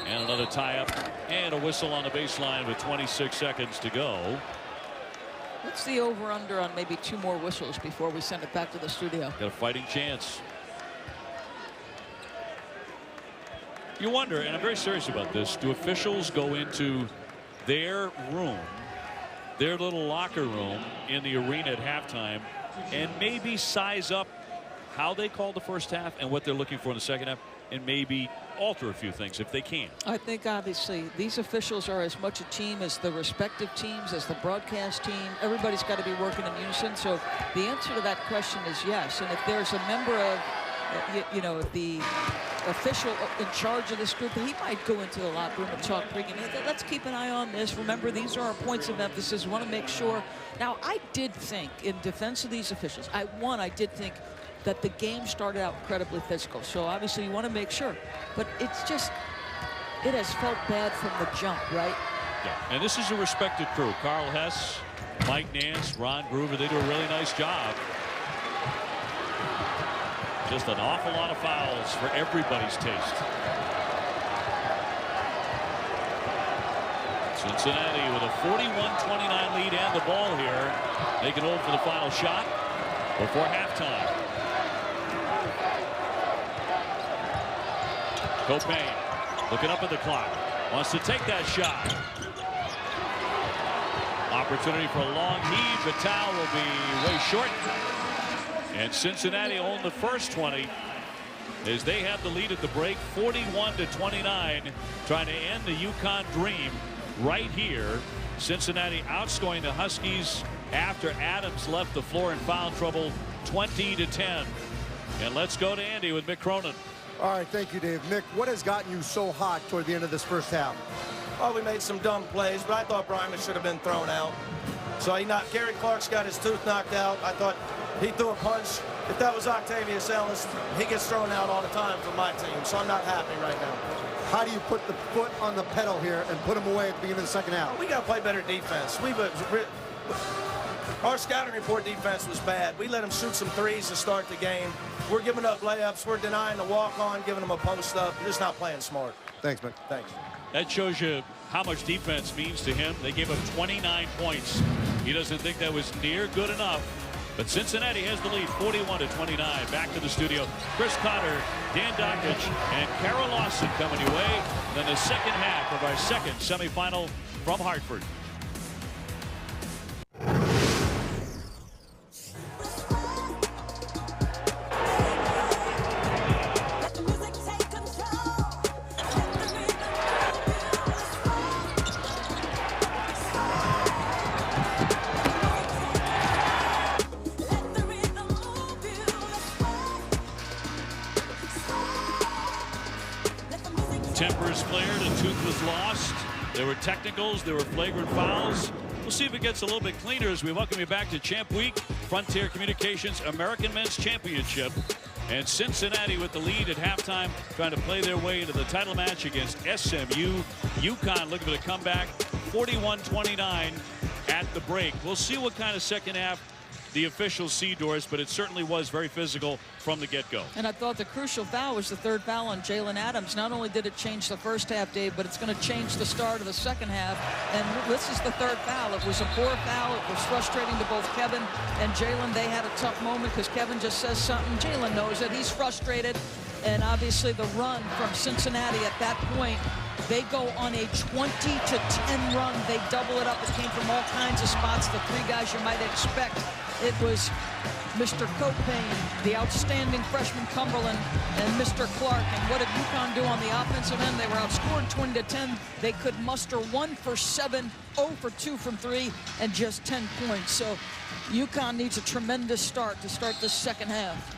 And another tie-up and a whistle on the baseline with 26 seconds to go. What's the over-under on maybe 2 more whistles before we send it back to the studio? Got a fighting chance. You wonder, and I'm very serious about this, do officials go into their room, their little locker room in the arena at halftime, and maybe size up how they call the first half and what they're looking for in the second half, and maybe alter a few things if they can? I think obviously these officials are as much a team as the respective teams, as the broadcast team. Everybody's got to be working in unison. So the answer to that question is yes. And if there's a member of, you know, the official in charge of this group, he might go into the locker room and talk pregame. Let's keep an eye on this. Remember, these are our points of emphasis. We want to make sure. Now, I did think, in defense of these officials, I did think that the game started out incredibly physical. So obviously you want to make sure. But it's just, it has felt bad from the jump, right? Yeah, and this is a respected crew. Carl Hess, Mike Nance, Ron Groover, they do a really nice job. Just an awful lot of fouls for everybody's taste. Cincinnati with a 41-29 lead and the ball here. They can hold for the final shot before halftime. Copain looking up at the clock. Wants to take that shot. Opportunity for a long heave. The towel will be way short. And Cincinnati owned the first 20 as they have the lead at the break, 41-29, trying to end the UConn dream right here. Cincinnati outscoring the Huskies after Adams left the floor in foul trouble, 20-10. And let's go to Andy with Mick Cronin. All right, thank you, Dave. Mick, what has gotten you so hot toward the end of this first half? Well, we made some dumb plays, but I thought Bryman should have been thrown out. So Gary Clark's got his tooth knocked out. I thought he threw a punch. If that was Octavius Ellis, he gets thrown out all the time for my team, so I'm not happy right now. How do you put the foot on the pedal here and put him away at the beginning of the second half? We got to play better defense. Our scouting report defense was bad. We let them shoot some threes to start the game. We're giving up layups. We're denying the walk-on, giving them a post-up. We're just not playing smart. Thanks, Mick. Thanks. That shows you how much defense means to him. They gave up 29 points. He doesn't think that was near good enough. But Cincinnati has the lead, 41-29. Back to the studio. Chris Cotter, Dan Dockich, and Carol Lawson coming your way. And then the second half of our second semifinal from Hartford. Tempers flared, a tooth was lost. There were technicals, there were flagrant fouls. We'll see if it gets a little bit cleaner as we welcome you back to Champ Week, Frontier Communications American Men's Championship. And Cincinnati with the lead at halftime, trying to play their way into the title match against SMU. UConn looking for the comeback, 41-29 at the break. We'll see what kind of second half the officials see, Doris, but it certainly was very physical from the get-go. And I thought the crucial foul was the third foul on Jalen Adams. Not only did it change the first half, Dave, but it's going to change the start of the second half. And this is the third foul. It was a poor foul. It was frustrating to both Kevin and Jalen. They had a tough moment because Kevin just says something. Jalen knows it. He's frustrated. And obviously the run from Cincinnati at that point, they go on a 20-10 run. They double it up. It came from all kinds of spots. The three guys you might expect it was Mr. Copain, the outstanding freshman Cumberland, and Mr. Clark. And what did UConn do on the offensive end? They were outscored 20-10. They could muster 1 for 7, 0 for 2 from 3, and just 10 points. So UConn needs a tremendous start to start this second half.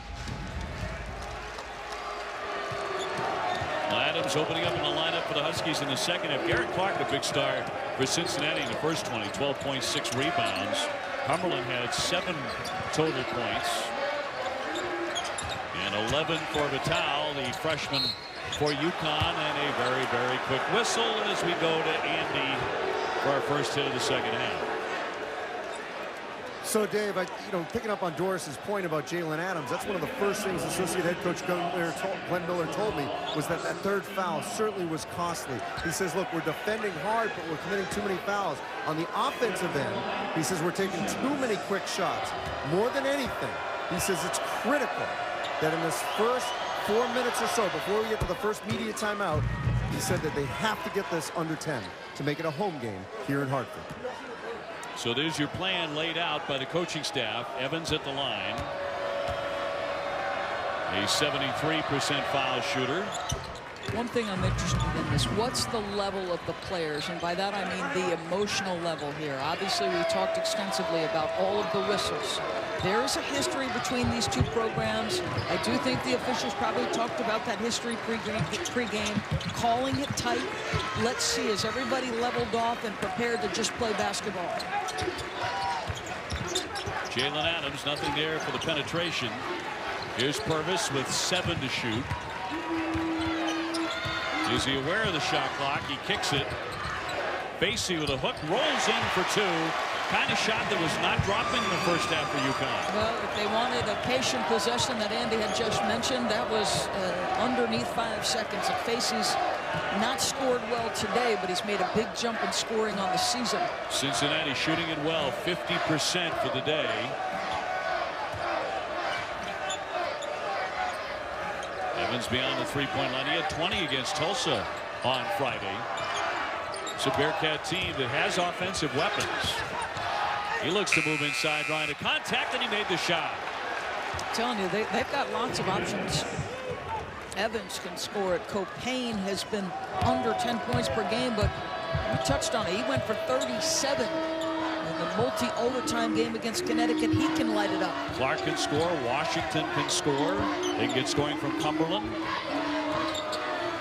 Adams opening up in the lineup for the Huskies in the second half. Garrett Clark, a big star for Cincinnati in the first 20, 12.6 rebounds. Cumberland had 7 total points. And 11 for Vital, the freshman for UConn, and a very, very quick whistle as we go to Andy for our first hit of the second half. So, Dave, picking up on Doris's point about Jalen Adams, that's one of the first things associate head coach Glenn Miller told me was that third foul certainly was costly. He says, look, we're defending hard, but we're committing too many fouls. On the offensive end, he says we're taking too many quick shots. More than anything, he says it's critical that in this first 4 minutes or so, before we get to the first media timeout, he said that they have to get this under 10 to make it a home game here in Hartford. So there's your plan laid out by the coaching staff. Evans at the line. A 73% foul shooter. One thing I'm interested in is what's the level of the players, and by that I mean the emotional level here. Obviously, we talked extensively about all of the whistles. There is a history between these two programs. I do think the officials probably talked about that history pre-game, calling it tight. Let's see, is everybody leveled off and prepared to just play basketball? Jalen Adams, nothing there for the penetration. Here's Purvis with 7 to shoot. Is he aware of the shot clock? He kicks it. Facey with a hook, rolls in for 2. Kind of shot that was not dropping in the first half for UConn. Well, if they wanted a patient possession that Andy had just mentioned, that was underneath 5 seconds. And Facey's not scored well today, but he's made a big jump in scoring on the season. Cincinnati shooting it well, 50% for the day. Evans beyond the three-point line. He had 20 against Tulsa on Friday. It's a Bearcat team that has offensive weapons. He looks to move inside, trying to contact, and he made the shot. I'm telling you, they've got lots of options. Evans can score it. Copain has been under 10 points per game, but you touched on it. He went for 37 in the multi-overtime game against Connecticut. He can light it up. Clark can score. Washington can score. They can get scoring from Cumberland.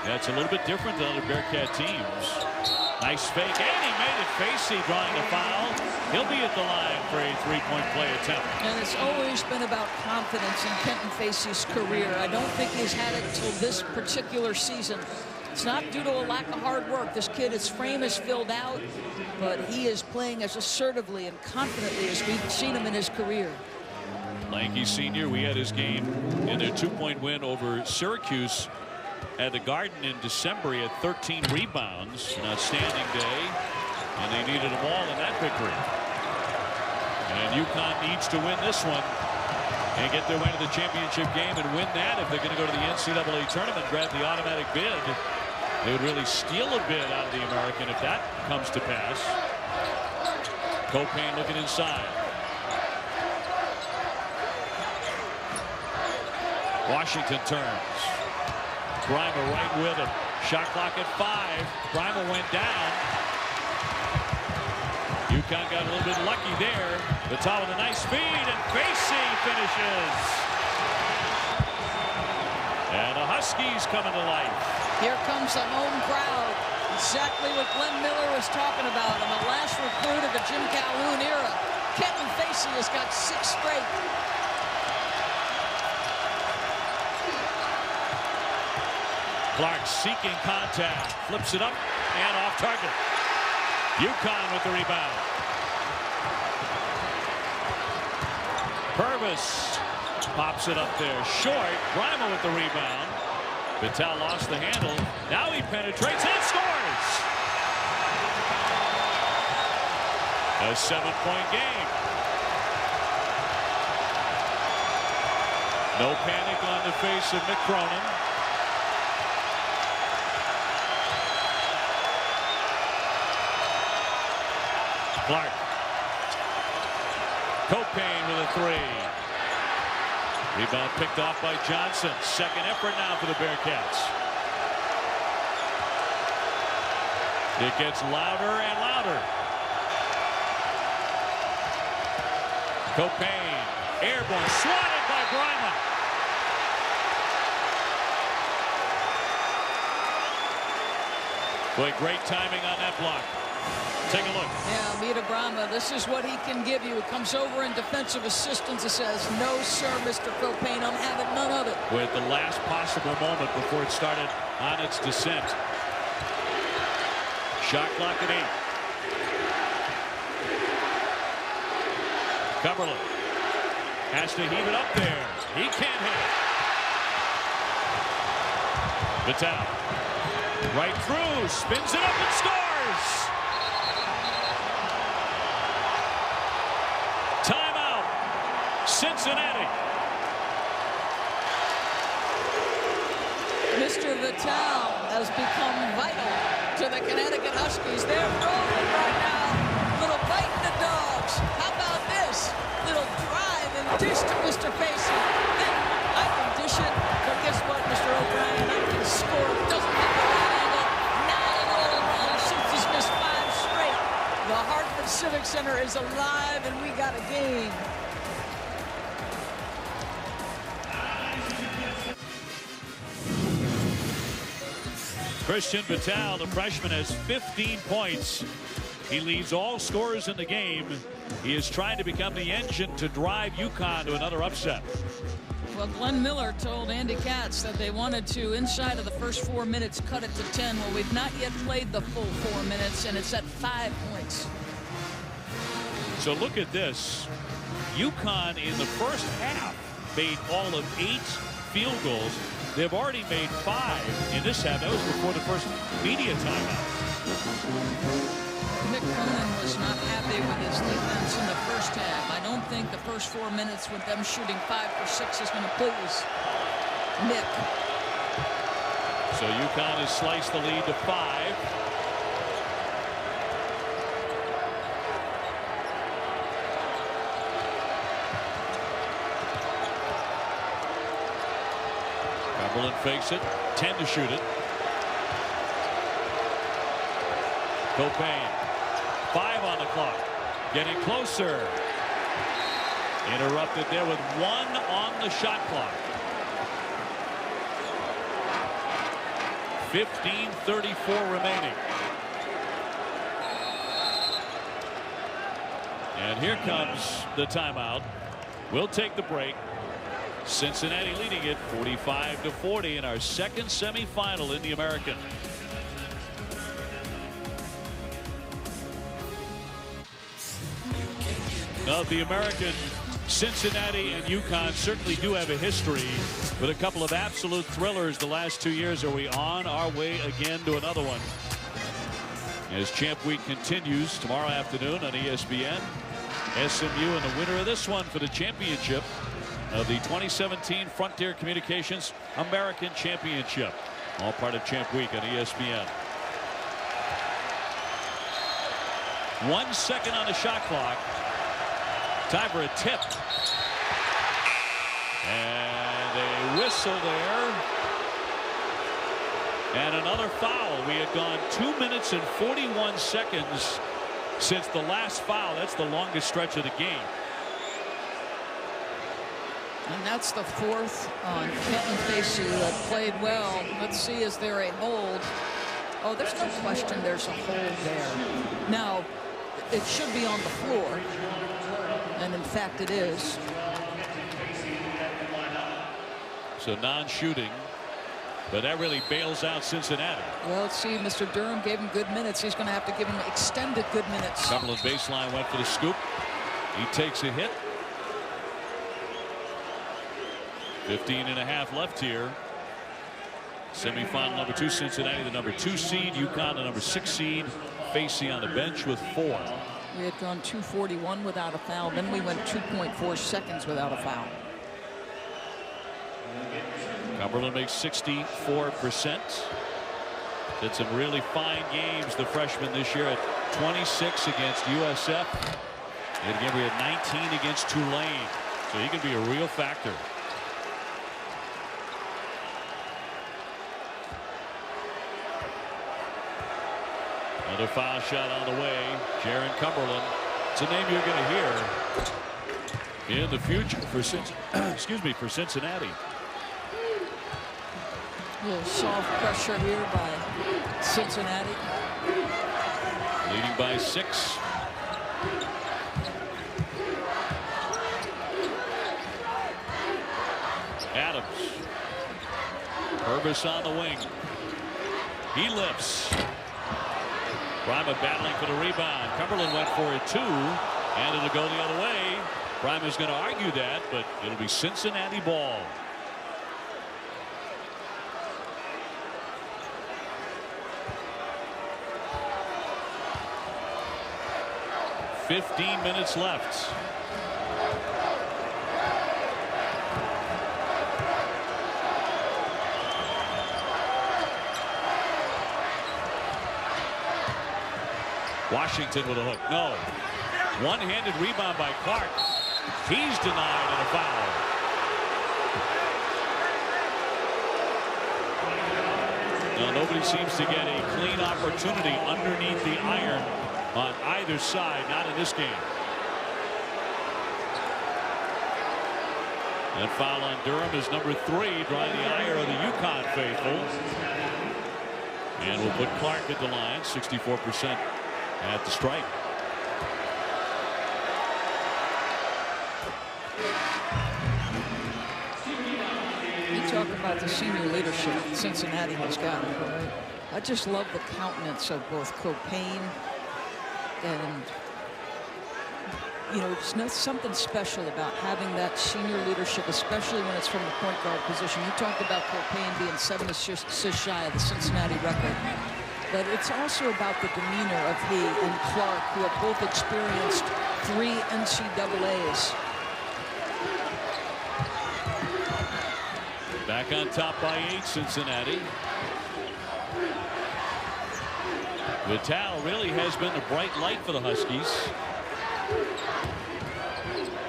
That's a little bit different than other Bearcat teams. Nice fake, and he made it. Facey drawing the foul. He'll be at the line for a three-point play attempt. And it's always been about confidence in Kenton Facey's career. I don't think he's had it till this particular season. It's not due to a lack of hard work. This kid, his frame is filled out, but he is playing as assertively and confidently as we've seen him in his career. Lanky senior, we had his game in their 2-point win over Syracuse at the Garden in December. He had 13 rebounds, an outstanding day, and they needed them all in that victory. And UConn needs to win this one and get their way to the championship game and win that if they're going to go to the NCAA tournament, grab the automatic bid. They would really steal a bid out of the American if that comes to pass. Copain looking inside. Washington turns. Grimer right with him. Shot clock at 5. Grimer went down. UConn got a little bit lucky there. Vital with a nice feed, and Facey finishes. And the Huskies coming to life. Here comes the home crowd. Exactly what Glenn Miller was talking about in the last recruit of the Jim Calhoun era. Kenton Facey has got 6 straight. Clark seeking contact, flips it up and off target. UConn with the rebound. Purvis pops it up there short. Grimer with the rebound. Vital lost the handle. Now he penetrates and scores. A 7-point game. No panic on the face of Mick Cronin. Clark. Copain with a three. Rebound picked off by Johnson. Second effort now for the Bearcats. It gets louder and louder. Copain, airborne, swatted by Bryma. Boy, great timing on that block. Take a look. Yeah, Mita Brahma, this is what he can give you. It comes over in defensive assistance and says, no, sir, Mr. Copain, I'm having none of it. With the last possible moment before it started on its descent. Shot clock at 8. Cumberland has to heave it up there. He can't hit it. Vitale. Right through. Spins it up and scores. Timeout. Cincinnati. Mr. Vitale has become vital to the Connecticut Huskies. They're rolling right now. Little bite in the dogs. How about this? Little drive and dish to Mr. Pacey. Then I can dish it, but guess what, Mr. O'Brien? I can score. It doesn't have the right angle. 9 all around since he's missed 5 straight. The Hartford Civic Center is alive, and we got a game. Christian Vitale, the freshman, has 15 points. He leads all scorers in the game. He is trying to become the engine to drive UConn to another upset. Well, Glenn Miller told Andy Katz that they wanted to, inside of the first 4 minutes, cut it to 10. Well, we've not yet played the full 4 minutes, and it's at 5 points. So look at this. UConn in the first half made all of 8 field goals. They've already made 5 in this half. That was before the first media timeout. Mick Cronin was not happy with his defense in the first half. I don't think the first 4 minutes with them shooting 5 for 6 is going to please Mick. So UConn has sliced the lead to 5. Cumberland fakes it. 10 to shoot it. Copain. 5 on the clock. Getting closer. Interrupted there with 1 on the shot clock. 15:34 remaining. And here comes the timeout. We'll take the break. Cincinnati leading it 45-40 in our second semifinal in the American. Now the American, Cincinnati and UConn certainly do have a history with a couple of absolute thrillers the last 2 years. Are we on our way again to another one? As Champ Week continues tomorrow afternoon on ESPN, SMU and the winner of this one for the championship of the 2017 Frontier Communications American Championship. All part of Champ Week on ESPN. 1 second on the shot clock. Time for a tip. And a whistle there. And another foul. We had gone 2 minutes and 41 seconds since the last foul. That's the longest stretch of the game. And that's the 4th on Kenton Facey that played well. Let's see, is there a hold? Oh, there's no question there's a hold there. Now, it should be on the floor. And in fact, it is. So non-shooting. But that really bails out Cincinnati. Well, let's see, Mr. Durham gave him good minutes. He's going to have to give him extended good minutes. Cumberland baseline went for the scoop. He takes a hit. 15.5 left here. Semifinal number 2, Cincinnati, the number 2 seed. UConn, the number 6 seed. Facey on the bench with 4. We had gone 2:41 without a foul. Then we went 2.4 seconds without a foul. Cumberland makes 64%. Did some really fine games, the freshman this year at 26 against USF. And again, we had 19 against Tulane, so he can be a real factor. Another foul shot on the way. Jaron Cumberland. It's a name you're going to hear in the future for for Cincinnati. A little soft pressure here by Cincinnati. Leading by 6. Adams. Purvis on the wing. He lifts. Bryma battling for the rebound. Cumberland went for it too, and it'll go the other way. Bryma's going to argue that, but it'll be Cincinnati ball. "15 minutes left." Washington with a hook. No. One-handed rebound by Clark. He's denied and a foul. Now nobody seems to get a clean opportunity underneath the iron on either side. Not in this game. That foul on Durham is number 3, drawing the ire of the UConn faithful. And we'll put Clark at the line, 64% at the strike. You talk about the senior leadership Cincinnati has got. Right? I just love the countenance of both Copain and, you know, it's something special about having that senior leadership, especially when it's from the point guard position. You talked about Copain being 7 assists shy of the Cincinnati record. But it's also about the demeanor of he and Clark, who have both experienced 3 NCAAs. Back on top by 8, Cincinnati. Vital really has been a bright light for the Huskies.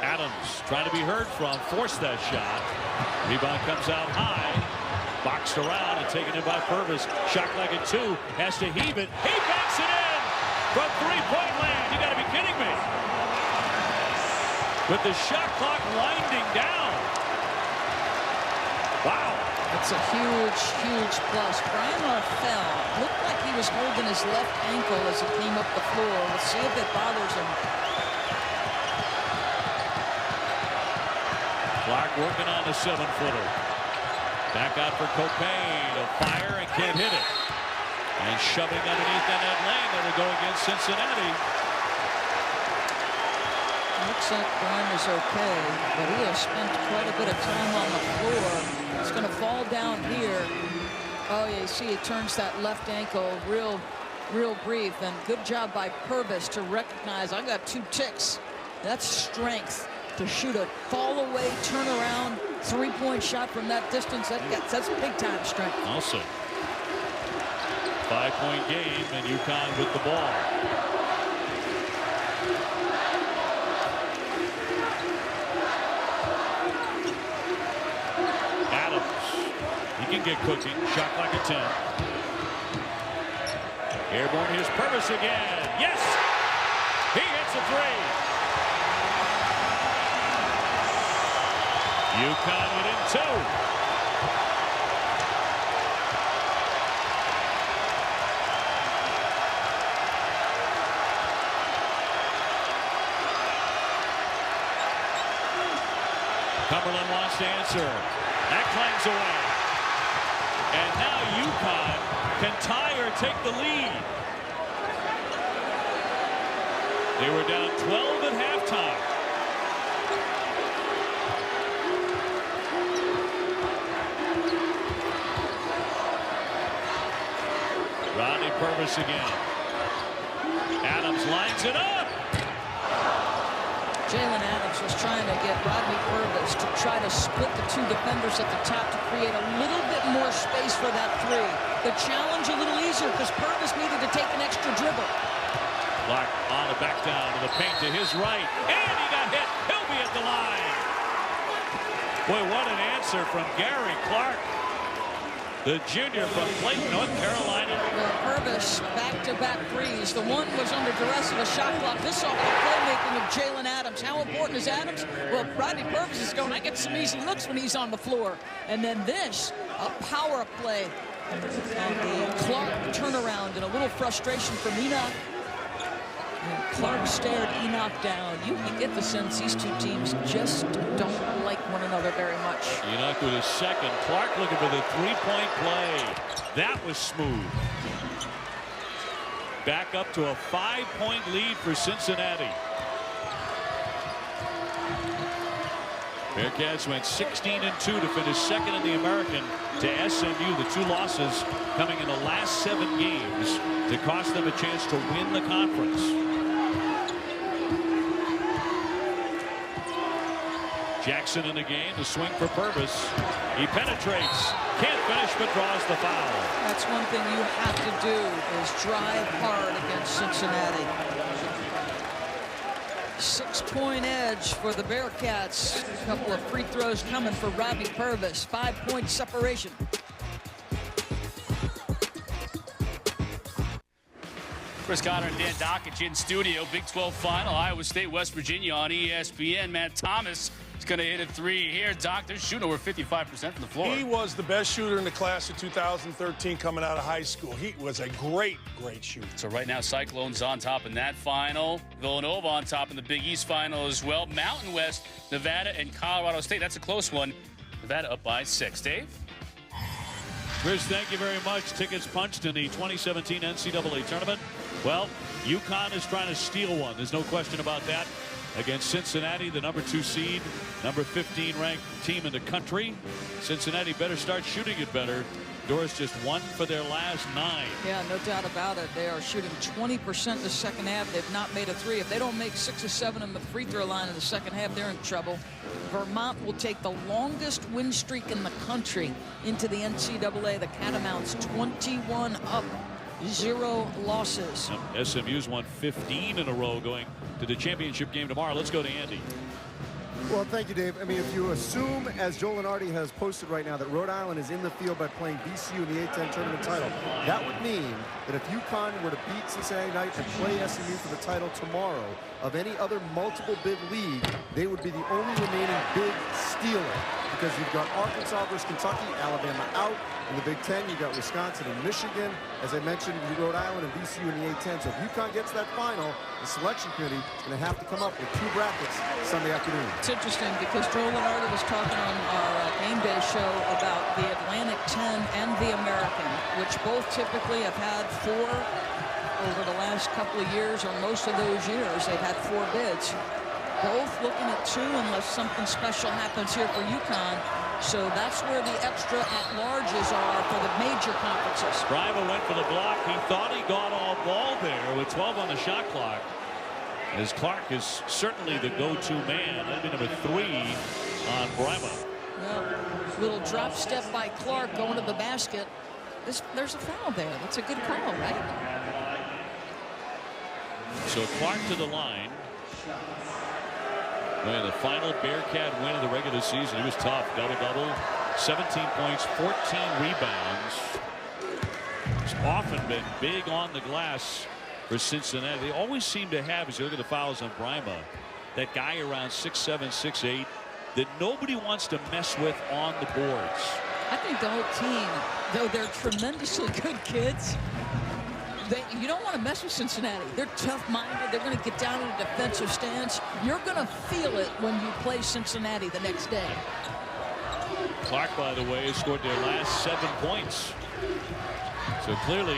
Adams trying to be heard from, forced that shot. Rebound comes out high. Boxed around and taken in by Purvis. Shot like a 2. Has to heave it. He backs it in from 3-point land. You got to be kidding me. With the shot clock winding down. Wow. That's a huge, huge plus. Bryma fell. Looked like he was holding his left ankle as he came up the floor. We'll see if it bothers him. Clark working on the 7-footer. Back out for Copain. A fire and can't hit it. And shoving underneath in that lane. That'll go against Cincinnati. Looks like Bryma's okay, but he has spent quite a bit of time on the floor. It's going to fall down here. Oh, yeah, you see he turns that left ankle real brief. And good job by Purvis to recognize I got 2 ticks. That's strength. To shoot a fall away, turn around, 3-point shot from that distance, that's big time strength. Also, 5-point game and UConn with the ball. Adams, he can get cooking, shot like a 10. Airborne, here's Purvis again. Yes, he hits a 3. UConn within 2. Cumberland wants to answer. That clangs away. And now UConn can tie or take the lead. They were down 12 at halftime. Purvis again. Adams lines it up. Jalen Adams was trying to get Rodney Purvis to try to split the 2 defenders at the top to create a little bit more space for that 3. The challenge a little easier because Purvis needed to take an extra dribble. Clark on the back down to the paint to his right, and he got hit. He'll be at the line. Boy, what an answer from Gary Clark, the junior from Clayton, North Carolina. Purvis back-to-back threes. The one was under duress of a shot clock. This off the playmaking of Jalen Adams. How important is Adams? Well, Rodney Purvis is going, I get some easy looks when he's on the floor. And then this, a power play. And the Clark turnaround and a little frustration from Enoch. And Clark stared Enoch down. You can get the sense these two teams just don't like one another very much. Enoch with his second. Clark looking for the three-point play. That was smooth. Back up to a 5-point lead for Cincinnati. Bearcats went 16-2 to finish second in the American to SMU. The 2 losses coming in the last 7 games to cost them a chance to win the conference. Jackson in the game, the swing for Purvis. He penetrates, can't finish, but draws the foul. That's one thing you have to do is drive hard against Cincinnati. 6-point edge for the Bearcats. A couple of free throws coming for Robbie Purvis. 5-point separation. Chris Cotter and Dan Dockich in studio. Big 12 final, Iowa State, West Virginia on ESPN. Matt Thomas is going to hit a 3 here. Doc, they're shooting over 55% from the floor. He was the best shooter in the class of 2013 coming out of high school. He was a great shooter. So right now, Cyclones on top in that final. Villanova on top in the Big East final as well. Mountain West, Nevada, and Colorado State. That's a close one. Nevada up by 6. Dave? Chris, thank you very much. Tickets punched in the 2017 NCAA tournament. Well, UConn is trying to steal one. There's no question about that. Against Cincinnati, the number 2 seed, number 15 ranked team in the country. Cincinnati better start shooting it better. Doris just 1 for their last 9. Yeah, no doubt about it. They are shooting 20% in the second half. They've not made a 3. If they don't make 6 or 7 on the free throw line in the second half, they're in trouble. Vermont will take the longest win streak in the country into the NCAA. The Catamounts 21 up, 0 losses. SMU's won 15 in a row going to the championship game tomorrow. Let's go to Andy. Well, thank you, Dave. I mean, if you assume, as Joel Lenardi has posted right now, that Rhode Island is in the field by playing VCU in the A-10 tournament title, that would mean that if UConn were to beat Cincinnati Knights and play SMU for the title tomorrow of any other multiple bid league, they would be the only remaining big stealer, because you've got Arkansas versus Kentucky, Alabama out. In the Big Ten, you've got Wisconsin and Michigan. As I mentioned, Rhode Island and VCU in the A-10. So if UConn gets that final, the selection committee is going to have to come up with 2 brackets Sunday afternoon. It's interesting because Joel Lenardi was talking on our game day show about the Atlantic 10 and the American, which both typically have had 4 over the last couple of years, or most of those years. They've had 4 bids. Both looking at 2 unless something special happens here for UConn. So that's where the extra at-larges are for the major conferences. Brima went for the block. He thought he got all ball there with 12 on the shot clock. As Clark is certainly the go-to man. That'd be number 3 on Brima. Well, little drop step by Clark going to the basket. There's a foul there. That's a good call, right? So Clark to the line. Man, the final Bearcat win of the regular season. He was tough. Double-double, 17 points, 14 rebounds. He's often been big on the glass for Cincinnati. They always seem to have, as you look at the fouls on Brima, that guy around 6'7", 6'8", that nobody wants to mess with on the boards. I think the whole team, though they're tremendously good kids, you don't want to mess with Cincinnati. They're tough-minded. They're going to get down in a defensive stance. You're going to feel it when you play Cincinnati the next day. Clark, by the way, has scored their last 7 points. So clearly,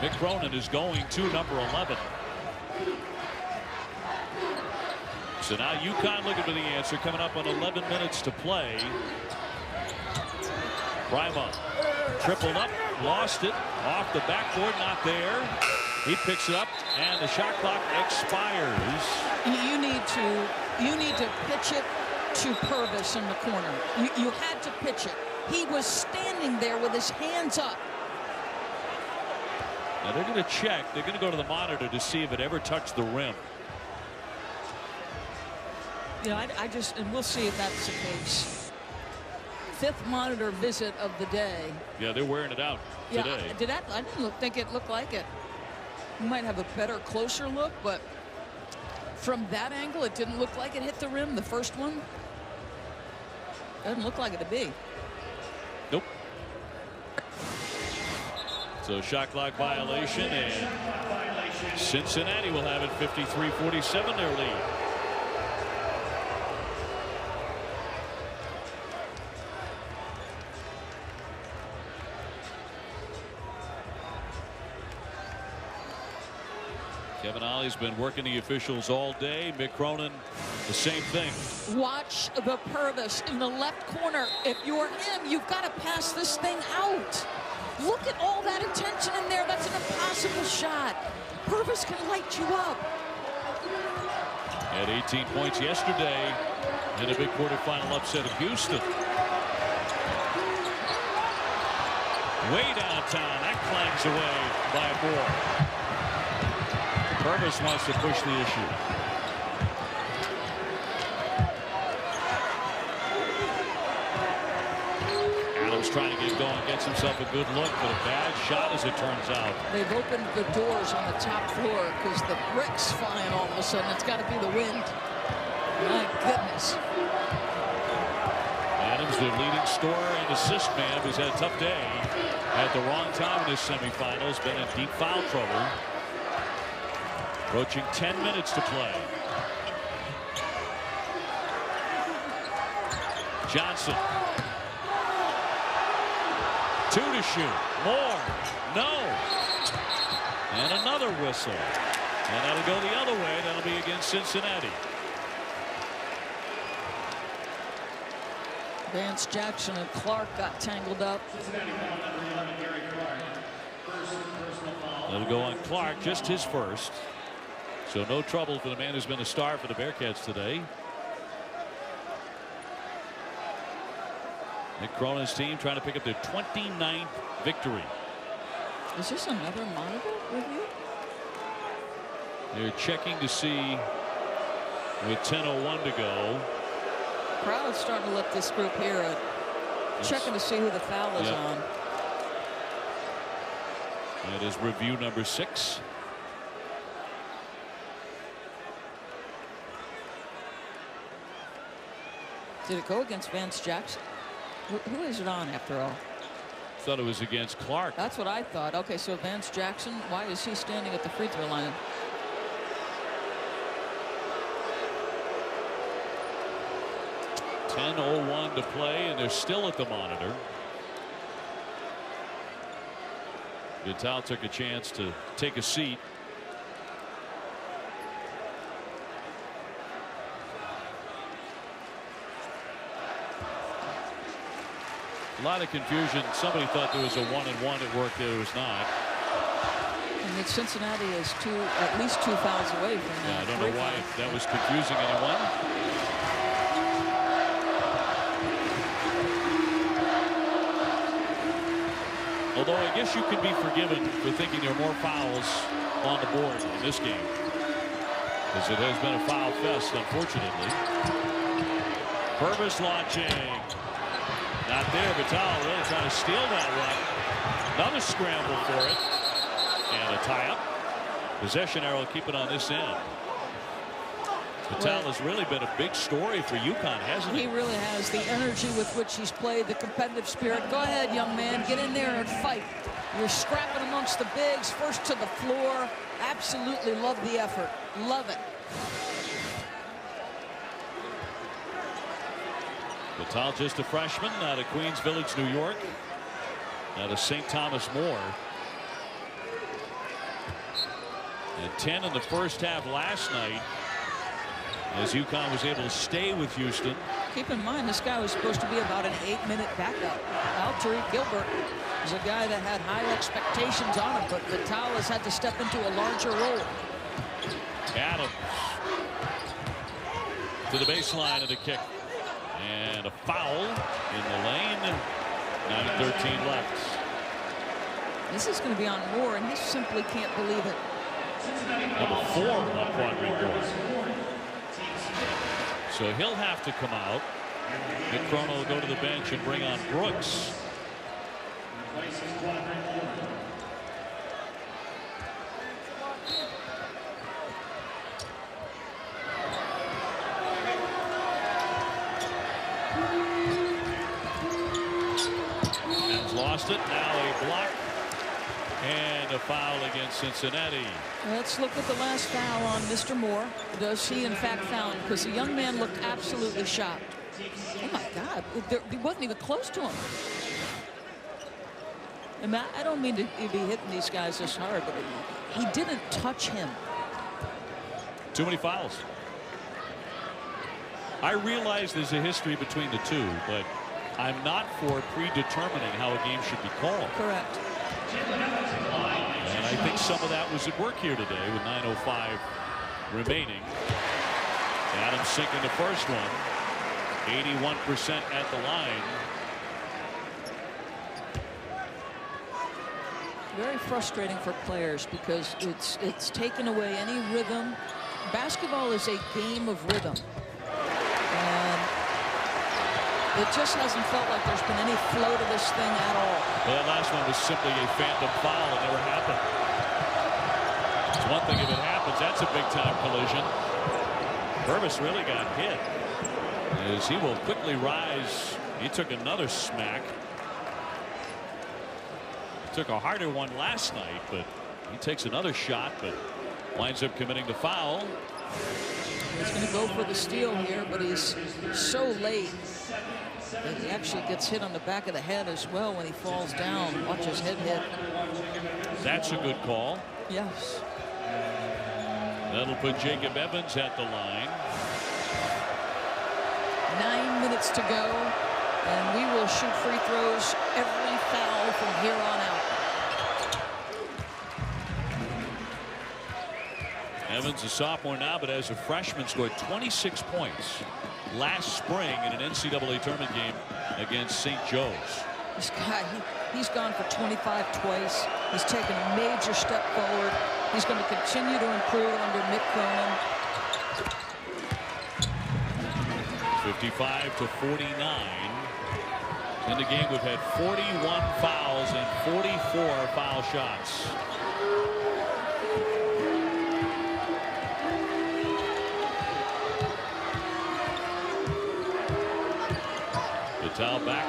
Mick Cronin is going to number 11. So now UConn looking for the answer, coming up on 11 minutes to play. Brima tripled up, lost it, off the backboard, not there. He picks it up, and the shot clock expires. You need to pitch it to Purvis in the corner. You had to pitch it. He was standing there with his hands up. Now they're going to check. They're going to go to the monitor to see if it ever touched the rim. You know, and we'll see if that's the case. 5th monitor visit of the day. Yeah, they're wearing it out today. I didn't think it looked like it. You might have a better, closer look, but from that angle, it didn't look like it hit the rim, the first one. Doesn't look like it to me. Nope. So shot clock violation, and Cincinnati will have it 53-47, their lead. Kevin Ollie's been working the officials all day. Mick Cronin, the same thing. Watch the Purvis in the left corner. If you're him, you've got to pass this thing out. Look at all that attention in there. That's an impossible shot. Purvis can light you up. Had 18 points yesterday in a big quarterfinal upset of Houston. Way downtown. That clangs away by Moore. Purvis wants to push the issue. Adams trying to get going, gets himself a good look, but a bad shot as it turns out. They've opened the doors on the top floor because the bricks flying all of a sudden. It's got to be the wind. My goodness. Adams, their leading scorer and assist man, who's had a tough day at the wrong time in this semifinals, been in deep foul trouble. Approaching 10 minutes to play. Johnson. 2 to shoot. More. No. And another whistle. And that'll go the other way. That'll be against Cincinnati. Vance Jackson and Clark got tangled up. That'll go on Clark, just his first. So no trouble for the man who's been a star for the Bearcats today. Mick Cronin's team trying to pick up their 29th victory. Is this another monitor review? They're checking to see with 10:01 to go. Crowd's starting to let this group hear it. Checking to see who the foul is on. That is review number 6. Did it go against Vance Jackson? Who is it on after all? Thought it was against Clark. That's what I thought. Okay, so Vance Jackson, why is he standing at the free throw line? .10:01 to play, and they're still at the monitor. Vital took a chance to take a seat. A lot of confusion. Somebody thought there was a 1-and-1 at work. There was not. I mean, Cincinnati is at least 2 fouls away from that. I don't know why that was confusing anyone. Although I guess you could be forgiven for thinking there are more fouls on the board in this game, because it has been a foul fest, unfortunately. Purvis launching. Not there. Vital really trying to steal that one. Another scramble for it. And a tie-up. Possession arrow keep it on this end. Vital has really been a big story for UConn, hasn't he? He really has. The energy with which he's played, the competitive spirit. Go ahead, young man. Get in there and fight. You're scrapping amongst the bigs. First to the floor. Absolutely love the effort. Love it. Vital, just a freshman out of Queens Village, New York. Out of St. Thomas More. And 10 in the first half last night, as UConn was able to stay with Houston. Keep in mind, this guy was supposed to be about an 8-minute backup. Tariq Gilbert is a guy that had high expectations on him, but Vital has had to step into a larger role. Adams to the baseline of the kick. And a foul in the lane. 9:13 left. This is going to be on Moore, and he simply can't believe it. Number 4 on quadruple. So he'll have to come out. Nick Cronin will go to the bench and bring on Brooks. Has lost it. Now a block and a foul against Cincinnati. Let's look at the last foul on Mr. Moore. Does he in fact foul? Because the young man looked absolutely shocked. Oh my God, he wasn't even close to him. And I don't mean to be hitting these guys this hard, but he didn't touch him. Too many fouls. I realize there's a history between the two, but I'm not for predetermining how a game should be called. Correct. And I think some of that was at work here today with 9:05 remaining. Adams sinking the first one. 81% at the line. Very frustrating for players because it's taken away any rhythm. Basketball is a game of rhythm. And it just hasn't felt like there's been any flow to this thing at all. Well, that last one was simply a phantom foul. It never happened. It's one thing if it happens. That's a big-time collision. Purvis really got hit. As he will quickly rise. He took another smack. He took a harder one last night, but he takes another shot, but winds up committing the foul. He's going to go for the steal here, but he's so late that he actually gets hit on the back of the head as well when he falls down. Watch his head hit. That's a good call. Yes. That'll put Jacob Evans at the line. 9 minutes to go, and we will shoot free throws every foul from here on out. Evans, a sophomore now, but as a freshman scored 26 points last spring in an NCAA tournament game against St. Joe's. This guy, he's gone for 25 twice. He's taken a major step forward. He's going to continue to improve under Nick Cronin. 55-49. In the game, we've had 41 fouls and 44 foul shots. Towel back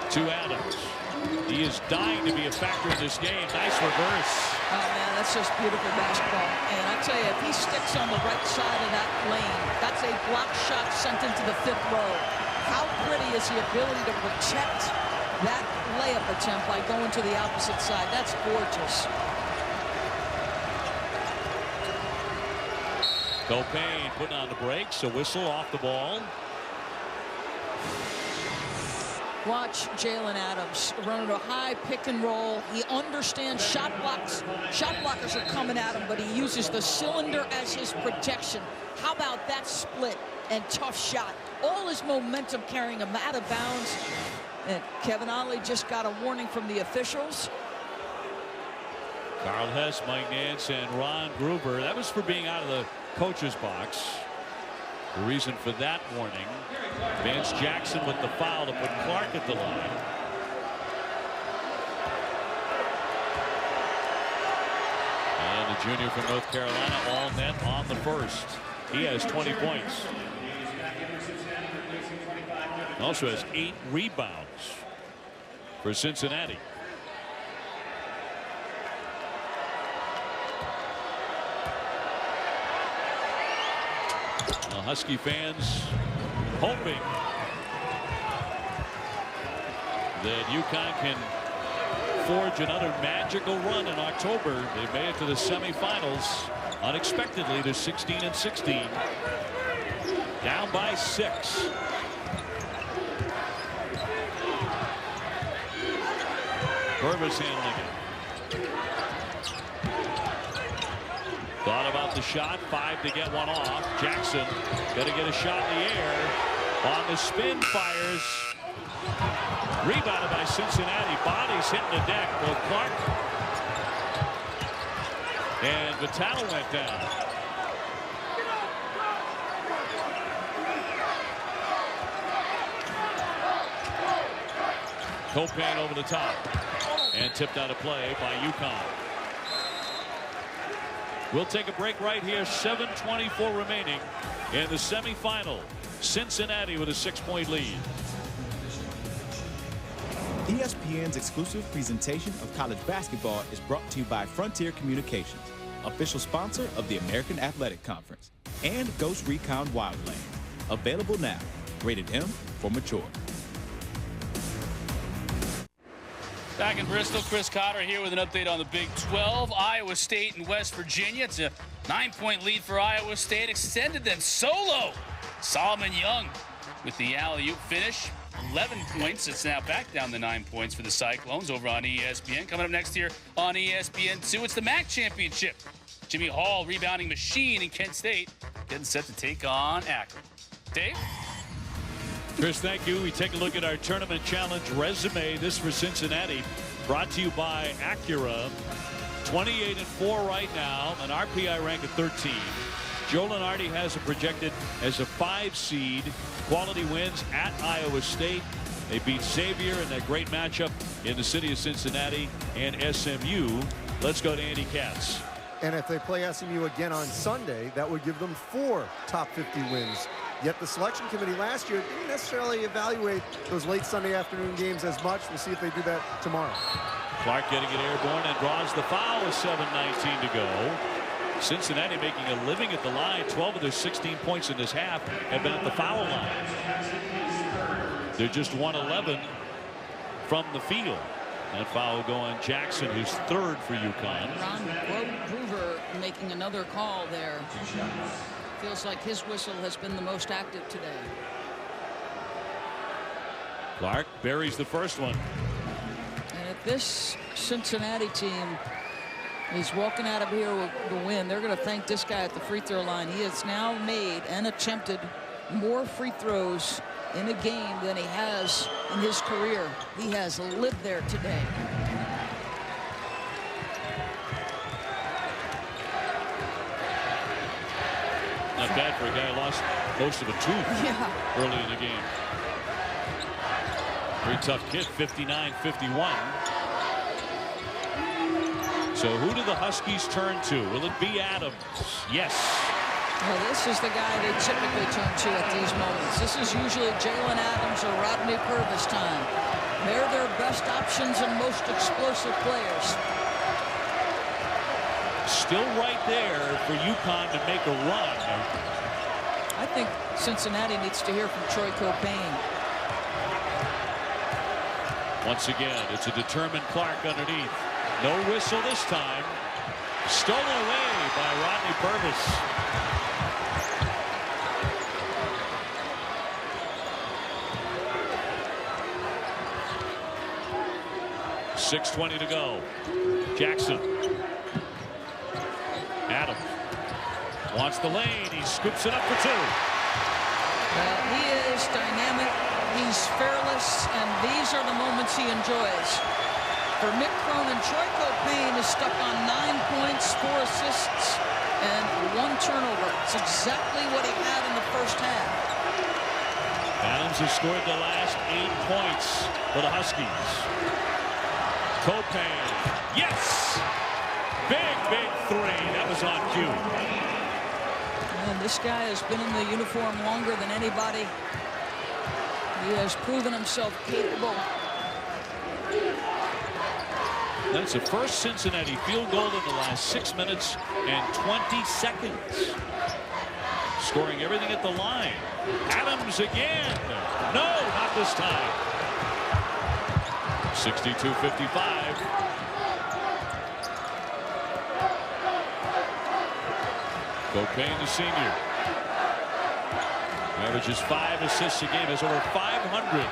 to Adams. He is dying to be a factor in this game. Nice reverse. Oh man, that's just beautiful basketball. And I tell you, if he sticks on the right side of that lane, that's a block shot sent into the 5th row. How pretty is the ability to protect that layup attempt by going to the opposite side? That's gorgeous. Copain putting on the brakes, a whistle off the ball. Watch Jalen Adams running a high pick and roll. He understands shot blocks. Shot blockers are coming at him, but he uses the cylinder as his protection. How about that split and tough shot? All his momentum carrying him out of bounds. And Kevin Ollie just got a warning from the officials. Carl Hess, Mike Nance, and Ron Gruber. That was for being out of the coach's box. The reason for that warning. Vance Jackson with the foul to put Clark at the line. And the junior from North Carolina all net on the first. He has 20 points. Also has 8 rebounds for Cincinnati. Now Husky fans hoping that UConn can forge another magical run in October. They made it to the semifinals unexpectedly. They're 16-16, down by 6. Purvis handling it. Thought about the shot. 5 to get one off. Jackson got to get a shot in the air. On the spin, fires. Rebounded by Cincinnati. Bodies hitting the deck. Both Clark and Vitale went down. Copain over the top and tipped out of play by UConn. We'll take a break right here. 7:24 remaining in the semifinal. Cincinnati with a 6-point lead. ESPN's exclusive presentation of college basketball is brought to you by Frontier Communications, official sponsor of the American Athletic Conference, and Ghost Recon Wildlands. Available now. Rated M for mature. Back in Bristol, Chris Cotter here with an update on the Big 12. Iowa State and West Virginia. It's a 9-point lead for Iowa State. Extended then solo. Solomon Young with the alley-oop finish. 11 points. It's now back down to 9 points for the Cyclones over on ESPN. Coming up next here on ESPN2, it's the MAC Championship. Jimmy Hall, rebounding machine in Kent State, getting set to take on Akron. Dave? Chris, thank you. We take a look at our tournament challenge resume. This for Cincinnati, brought to you by Acura. 28-4 right now, an RPI rank of 13. Joe Lunardi has it projected as a 5 seed. Quality wins at Iowa State. They beat Xavier in that great matchup in the city of Cincinnati and SMU. Let's go to Andy Katz. And if they play SMU again on Sunday, that would give them 4 top 50 wins. Yet the selection committee last year didn't necessarily evaluate those late Sunday afternoon games as much. We'll see if they do that tomorrow. Clark getting it airborne and draws the foul with 7:19 to go. Cincinnati making a living at the line. 12 of their 16 points in this half have been at the foul line. They're just 1-11 from the field. That foul will go on Jackson, who's 3rd for UConn. Ron Groover making another call there. Feels like his whistle has been the most active today. Clark buries the first one. And if this Cincinnati team is walking out of here with the win, they're going to thank this guy at the free throw line. He has now made and attempted more free throws in a game than he has in his career. He has lived there today. Not bad for a guy who lost most of a tooth early in the game. Very tough kid, 59-51. So who do the Huskies turn to? Will it be Adams? Yes. Well, this is the guy they typically turn to at these moments. This is usually Jalen Adams or Rodney Purvis time. They're their best options and most explosive players. Still right there for UConn to make a run. I think Cincinnati needs to hear from Troy Copain. Once again, it's a determined Clark underneath. No whistle this time. Stolen away by Rodney Purvis. .6:20 to go. Jackson. Adams wants the lane. He scoops it up for 2. Well, he is dynamic. He's fearless, and these are the moments he enjoys. For Mick Cronin, Troy Copain is stuck on 9 points, 4 assists, and 1 turnover. It's exactly what he had in the first half. Adams has scored the last 8 points for the Huskies. Copain, yes! Big 3. That was on cue. And this guy has been in the uniform longer than anybody. He has proven himself capable. That's the first Cincinnati field goal in the last 6 minutes and 20 seconds. Scoring everything at the line. Adams again. No, not this time. 62-55. Copain, the senior, averages 5 assists a game. Has over 500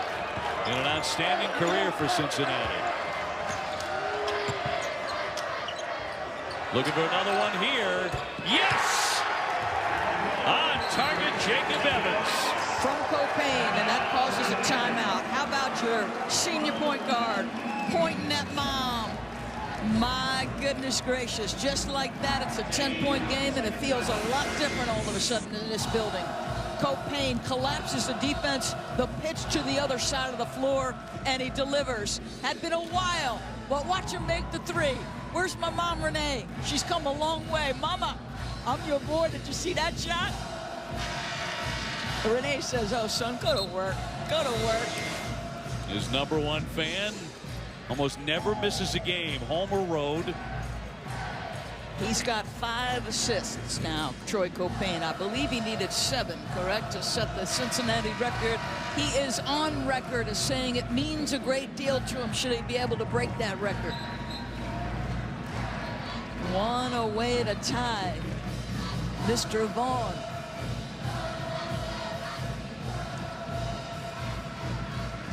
in an outstanding career for Cincinnati. Looking for another one here. Yes! On target, Jacob Evans. From Copain, and that causes a timeout. How about her senior point guard, pointing at mom. My goodness gracious, just like that, it's a 10-point game, and it feels a lot different all of a sudden in this building. Copain collapses the defense, the pitch to the other side of the floor, and he delivers. Had been a while, but watch him make the three. Where's my mom, Renee? She's come a long way. Mama, I'm your boy. Did you see that shot? Renee says, oh, son, go to work. Go to work. His #1 fan almost never misses a game, home or road. He's got 5 assists now, Troy Copain. I believe he needed 7, correct, to set the Cincinnati record. He is on record as saying it means a great deal to him should he be able to break that record. 1 away to tie Mr. Vaughn.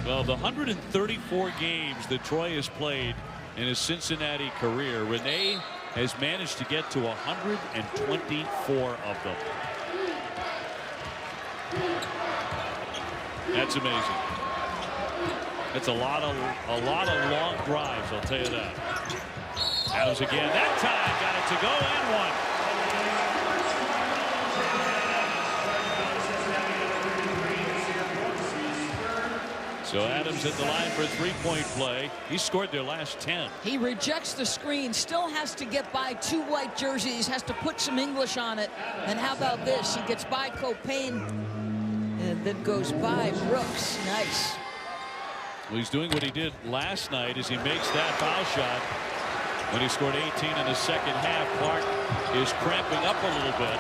Well, the 134 games that Troy has played in his Cincinnati career, Renee has managed to get to 124 of them. That's amazing. That's a lot of long drives, I'll tell you that. Adams again. That time got it to go and one. So Adams at the line for a three-point play. He scored their last 10. He rejects the screen, still has to get by 2 white jerseys, has to put some English on it. And how about this? He gets by Copain and then goes by Brooks. Nice. Well, he's doing what he did last night as he makes that foul shot. When he scored 18 in the second half, Clark is cramping up a little bit.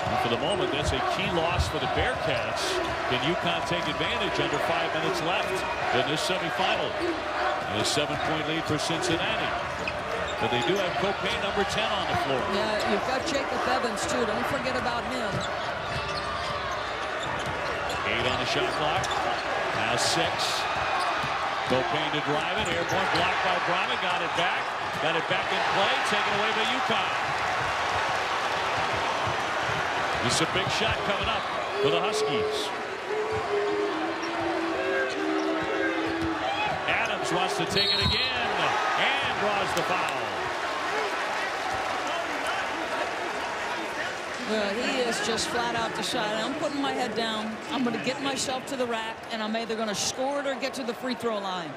And for the moment, that's a key loss for the Bearcats. Can UConn take advantage under 5 minutes left in this semifinal? And a 7-point lead for Cincinnati. But they do have Copain #10 on the floor. Yeah, you've got Jacob Evans, too. Don't forget about him. 8 on the shot clock. Now 6. Copain to drive it. Airborne blocked by Brahma. Got it back. Got it back in play. Taken away by UConn. This is a big shot coming up for the Huskies. Adams wants to take it again and draws the foul. Well, he is just flat out decided, I'm putting my head down. I'm going to get myself to the rack, and I'm either going to score it or get to the free throw line.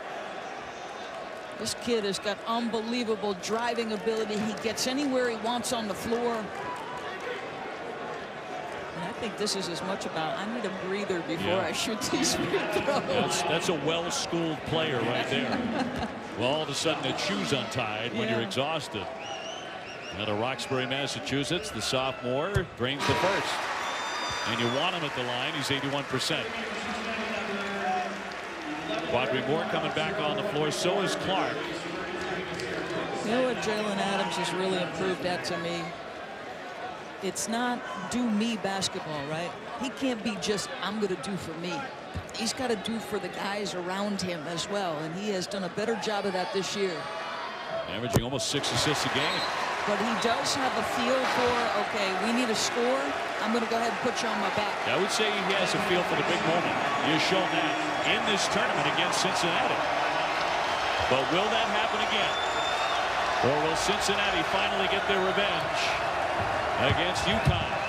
This kid has got unbelievable driving ability. He gets anywhere he wants on the floor. And I think this is as much about, I need a breather before I shoot these free throws. That's a well-schooled player right there. Well, all of a sudden the shoe's untied when you're exhausted. Out of Roxbury, Massachusetts, the sophomore drains the first. And you want him at the line. He's 81%. Quadri Moore coming back on the floor. So is Clark. You know what Jalen Adams has really improved at to me? It's not do me basketball, right? He can't be just I'm going to do for me. He's got to do for the guys around him as well. And he has done a better job of that this year. Averaging almost 6 assists a game. But he does have a feel for, okay, we need a score. I'm going to go ahead and put you on my back. I would say he has a feel for the big moment. He has shown that in this tournament against Cincinnati. But will that happen again? Or will Cincinnati finally get their revenge against UConn?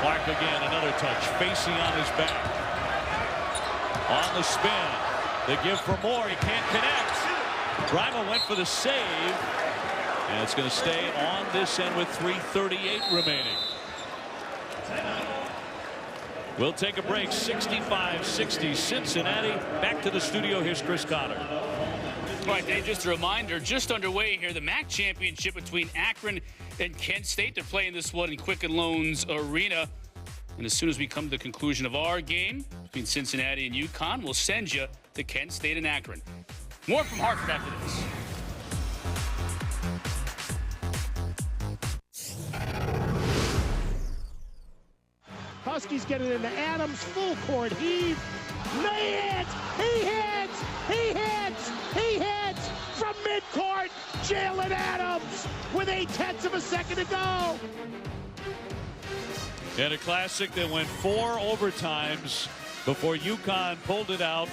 Clark again, another touch, facing on his back. On the spin, the give for Moore, he can't connect. Brima went for the save, and it's going to stay on this end with 3:38 remaining. We'll take a break. 65-60 Cincinnati. Back to the studio. Here's Chris Cotter. All right, Dave, just a reminder, just underway here, the MAC championship between Akron and Kent State. They're playing this one in Quicken Loans Arena. And as soon as we come to the conclusion of our game between Cincinnati and UConn, we'll send you to Kent State and Akron. More from Hartford after this. Huskies get it into Adams, full court heave. May hit! He hits! He hits! He Jalen Adams with 0.8 of a second to go. And a classic that went 4 overtimes before UConn pulled it out.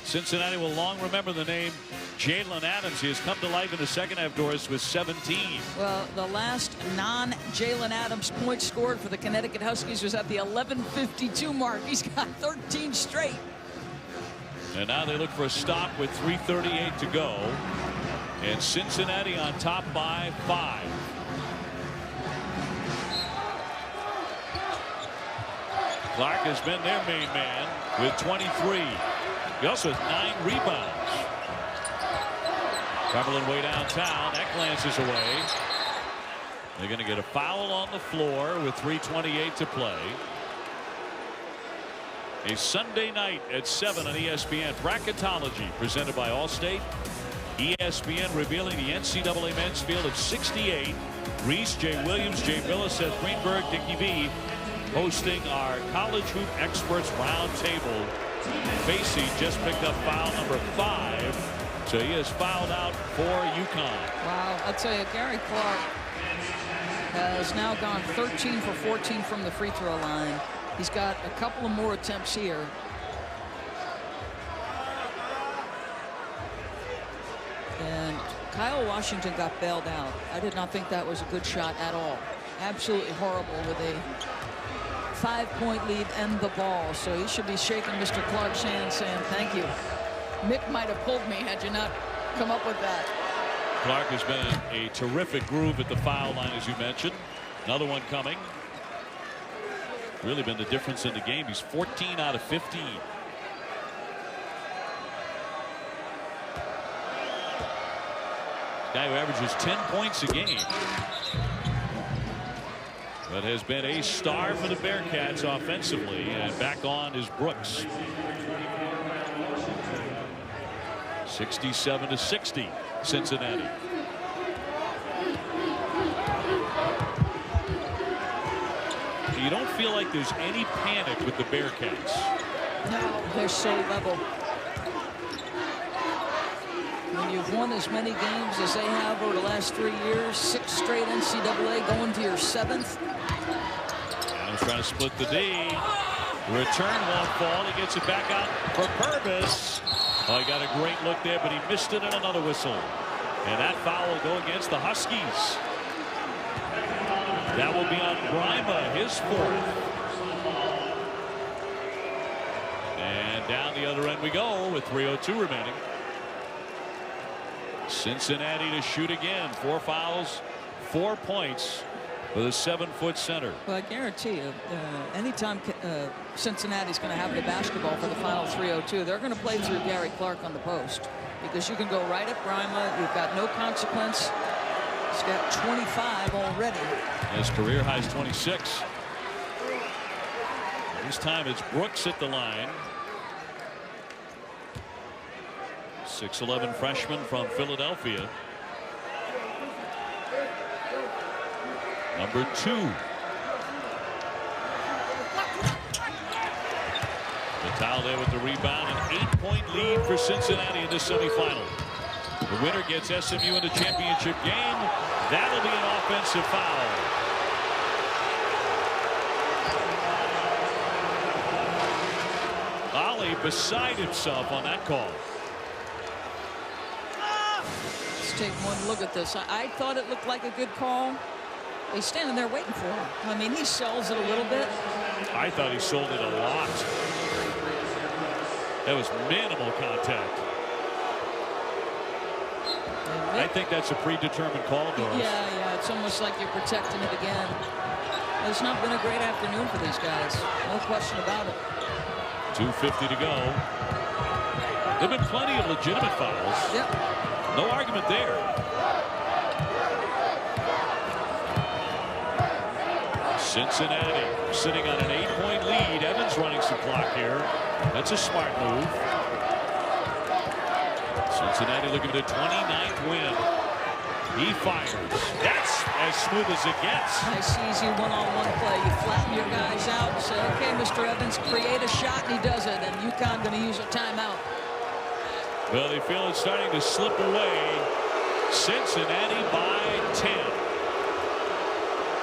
Cincinnati will long remember the name Jalen Adams. He has come to life in the second half, Doris, with 17. Well, the last non-Jalen Adams point scored for the Connecticut Huskies was at the 11:52 mark. He's got 13 straight. And now they look for a stop with 3:38 to go. And Cincinnati on top by 5. Clark has been their main man with 23. He also has 9 rebounds. Cumberland way downtown. That glances away. They're going to get a foul on the floor with 3:28 to play. A Sunday night at 7 on ESPN. Bracketology presented by Allstate. ESPN revealing the NCAA men's field of 68. Reese, Jay Williams, Jay Billis, Seth Greenberg, Dickie V hosting our college hoop experts round table. Facey just picked up foul number 5. So he is fouled out for UConn. Wow, I'll tell you, Gary Clark has now gone 13 for 14 from the free throw line. He's got a couple of more attempts here. And Kyle Washington got bailed out. I did not think that was a good shot at all. Absolutely horrible with a 5-point lead and the ball. So he should be shaking Mr. Clark's hand saying thank you. Mick might have pulled me had you not come up with that. Clark has been in a terrific groove at the foul line, as you mentioned. Another one coming. Really been the difference in the game. He's 14 out of 15. Guy who averages 10 points a game. But has been a star for the Bearcats offensively. And back on is Brooks. 67-60 Cincinnati. You don't feel like there's any panic with the Bearcats. No, they're so level. When you've won as many games as they have over the last 3 years, 6 straight NCAA, going to your 7th. Adams trying to split the D. Return won't fall. He gets it back out for Purvis. Oh, he got a great look there, but he missed it, and another whistle. And that foul will go against the Huskies. That will be on Brima, his 4th. And down the other end we go with 3:02 remaining. Cincinnati to shoot again. 4 fouls, 4 points for the 7-foot center. Well, I guarantee you, anytime Cincinnati's going to have the basketball for the final 3:02, they're going to play through Gary Clark on the post, because you can go right at Brima. You've got no consequence. He's got 25 already. His career high is 26. This time it's Brooks at the line. 6'11" freshman from Philadelphia. Number 2. Vitale there with the rebound. An 8-point lead for Cincinnati in the semifinal. The winner gets SMU in the championship game. That'll be an offensive foul. Ollie beside himself on that call. Let's take one look at this. I thought it looked like a good call. He's standing there waiting for him. I mean, he sells it a little bit. I thought he sold it a lot. That was minimal contact. I think that's a predetermined call, Doris. Yeah, it's almost like you're protecting it again. It's not been a great afternoon for these guys. No question about it. 2:50 to go. There have been plenty of legitimate fouls. Yep. No argument there. Cincinnati sitting on an 8-point lead. Evans running some clock here. That's a smart move. Cincinnati looking for the 29th win. He fires. That's as smooth as it gets. Nice easy one-on-one play. You flatten your guys out and say, okay, Mr. Evans, create a shot, and he does it. And UConn going to use a timeout. Well, they feel it's starting to slip away. Cincinnati by 10.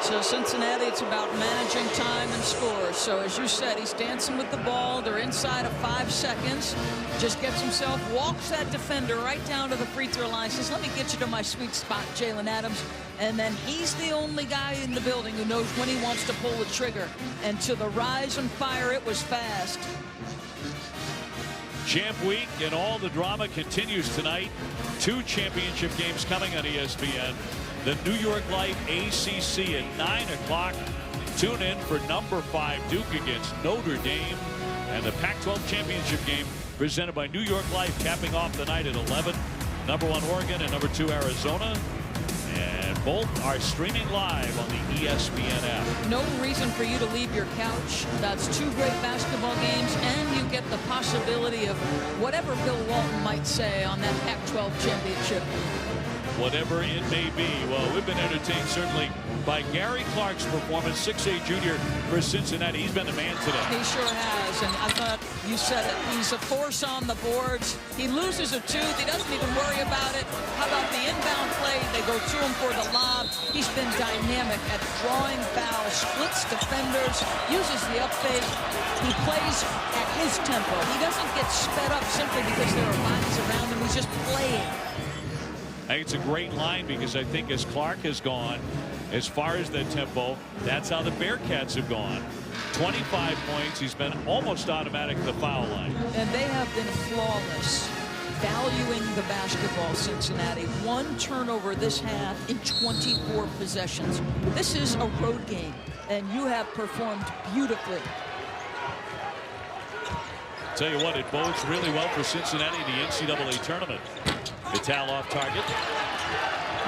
So Cincinnati, it's about managing time and scores. So as you said, he's dancing with the ball. They're inside of 5 seconds. Just gets himself, walks that defender right down to the free throw line. Says, let me get you to my sweet spot, Jalen Adams. And then he's the only guy in the building who knows when he wants to pull the trigger. And to the rise and fire, it was fast. Champ Week and all the drama continues tonight. 2 championship games coming on ESPN. The New York Life ACC at 9 o'clock. Tune in for number 5 Duke against Notre Dame. And the Pac-12 championship game presented by New York Life capping off the night at 11. Number 1 Oregon and number 2 Arizona. And both are streaming live on the ESPN app. No reason for you to leave your couch. That's 2 great basketball games, and you get the possibility of whatever Bill Walton might say on that Pac-12 championship. Whatever it may be. Well, we've been entertained certainly by Gary Clark's performance, 6'8" junior for Cincinnati. He's been the man today. He sure has, and I thought you said it. He's a force on the boards. He loses a tooth. He doesn't even worry about it. How about the inbound play? They go to him for the lob. He's been dynamic at drawing fouls, splits defenders, uses the up fake. He plays at his tempo. He doesn't get sped up simply because there are bodies around him. He's just playing. I think it's a great line because I think as Clark has gone, as far as the tempo, that's how the Bearcats have gone. 25 points. He's been almost automatic at the foul line. And they have been flawless, valuing the basketball, Cincinnati. 1 turnover this half in 24 possessions. This is a road game, and you have performed beautifully. Tell you what, it bodes really well for Cincinnati in the NCAA tournament. Vital off target.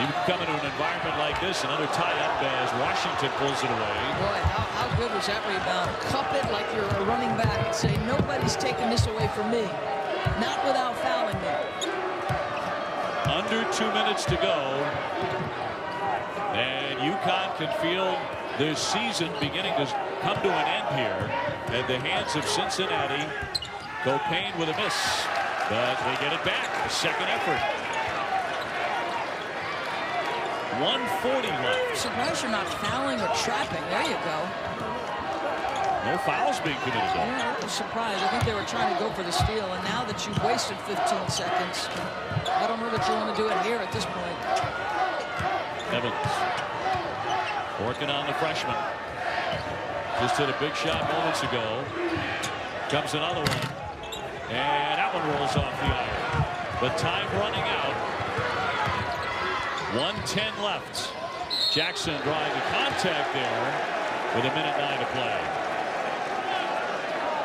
You come into an environment like this, another tie-up as Washington pulls it away. Boy, how good was that rebound? Cup it like you're a running back and say, nobody's taking this away from me. Not without fouling me. Under 2 minutes to go. And UConn can feel their season beginning to come to an end here at the hands of Cincinnati. Copain with a miss. But they get it back. A second effort. 1:40 left. Surprised you're not fouling or trapping. There you go. No fouls being committed though. Yeah, I was surprised. I think they were trying to go for the steal. And now that you've wasted 15 seconds, I don't know that you want to do it here at this point. Evans working on the freshman. Just hit a big shot moments ago. Comes another one. And that one rolls off the iron. But time running out. 1:10 left. Jackson drawing the contact there with 1:09 to play.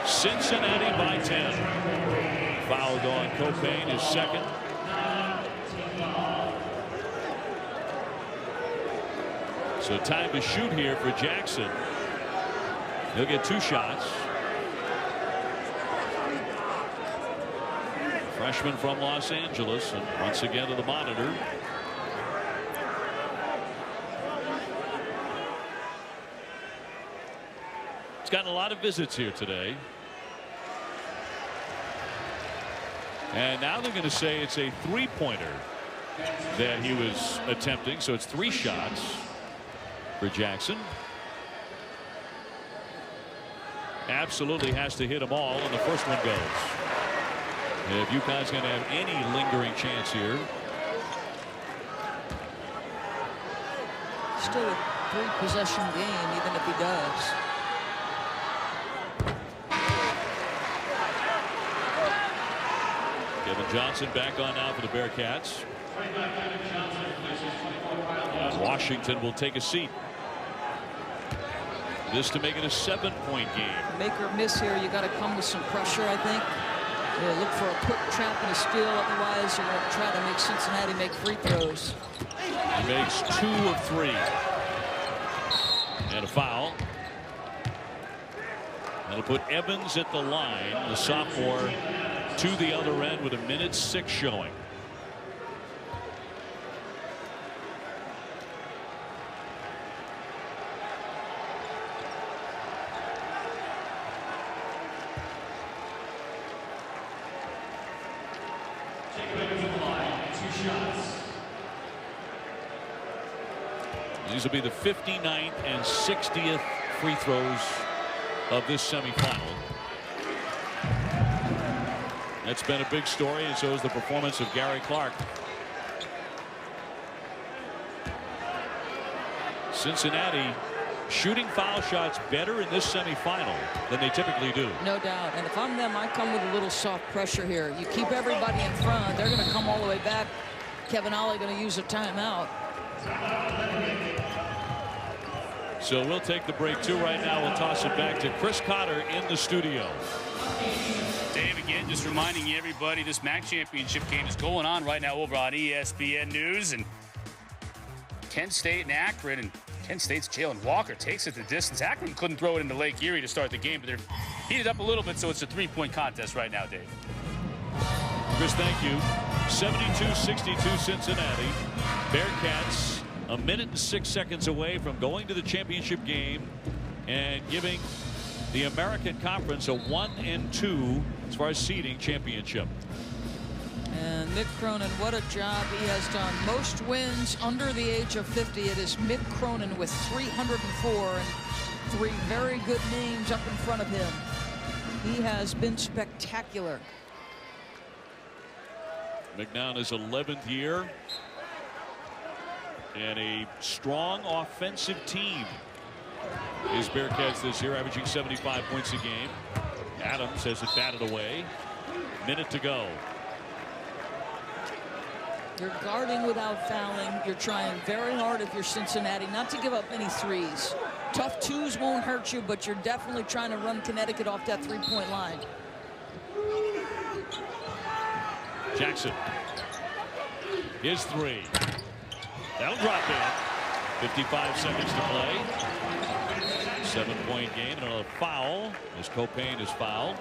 Cincinnati by 10. Fouled on Copain, his second. So time to shoot here for Jackson. He'll get 2 shots. Freshman from Los Angeles, and once again to the monitor. It's gotten a lot of visits here today. And now they're going to say it's a 3-pointer that he was attempting. So it's 3 shots for Jackson. Absolutely has to hit them all, and the first one goes. If UConn's going to have any lingering chance here. Still a 3-possession game, even if he does. Kevin Johnson back on now for the Bearcats. And Washington will take a seat. This to make it a 7-point game. Make or miss here, you got to come with some pressure, I think. You'll look for a quick trap and a steal. Otherwise, you're going to try to make Cincinnati make free throws. He makes 2 of 3. And a foul. That'll put Evans at the line, the sophomore, to the other end with 1:06 showing. These will be the 59th and 60th free throws of this semifinal. That's been a big story, and so is the performance of Gary Clark. Cincinnati shooting foul shots better in this semifinal than they typically do. No doubt. And if I'm them, I come with a little soft pressure here. You keep everybody in front. They're going to come all the way back. Kevin Ollie going to use a timeout. So we'll take the break too. Right now we'll toss it back to Chris Cotter in the studio. Dave, again, just reminding everybody this MAC championship game is going on right now over on ESPN News. And Kent State and Akron, and Kent State's Jalen Walker takes it the distance. Akron couldn't throw it into Lake Erie to start the game, but they're heated up a little bit, so it's a three-point contest right now, Dave. Chris, thank you. 72-62 Cincinnati. Bearcats a minute and 6 seconds away from going to the championship game and giving the American Conference a 1-2 as far as seeding championship. And Mick Cronin, what a job he has done. Most wins under the age of 50. It is Mick Cronin with 304 and 3 very good names up in front of him. He has been spectacular. McNown is 11th year and a strong offensive team. His Bearcats this year averaging 75 points a game. Adams has it batted away. Minute to go. You're guarding without fouling. You're trying very hard if you're Cincinnati not to give up any threes. Tough twos won't hurt you, but you're definitely trying to run Connecticut off that three-point line. Jackson. His three. That'll drop in. 55 seconds to play. 7-point game and a foul as Copain is fouled.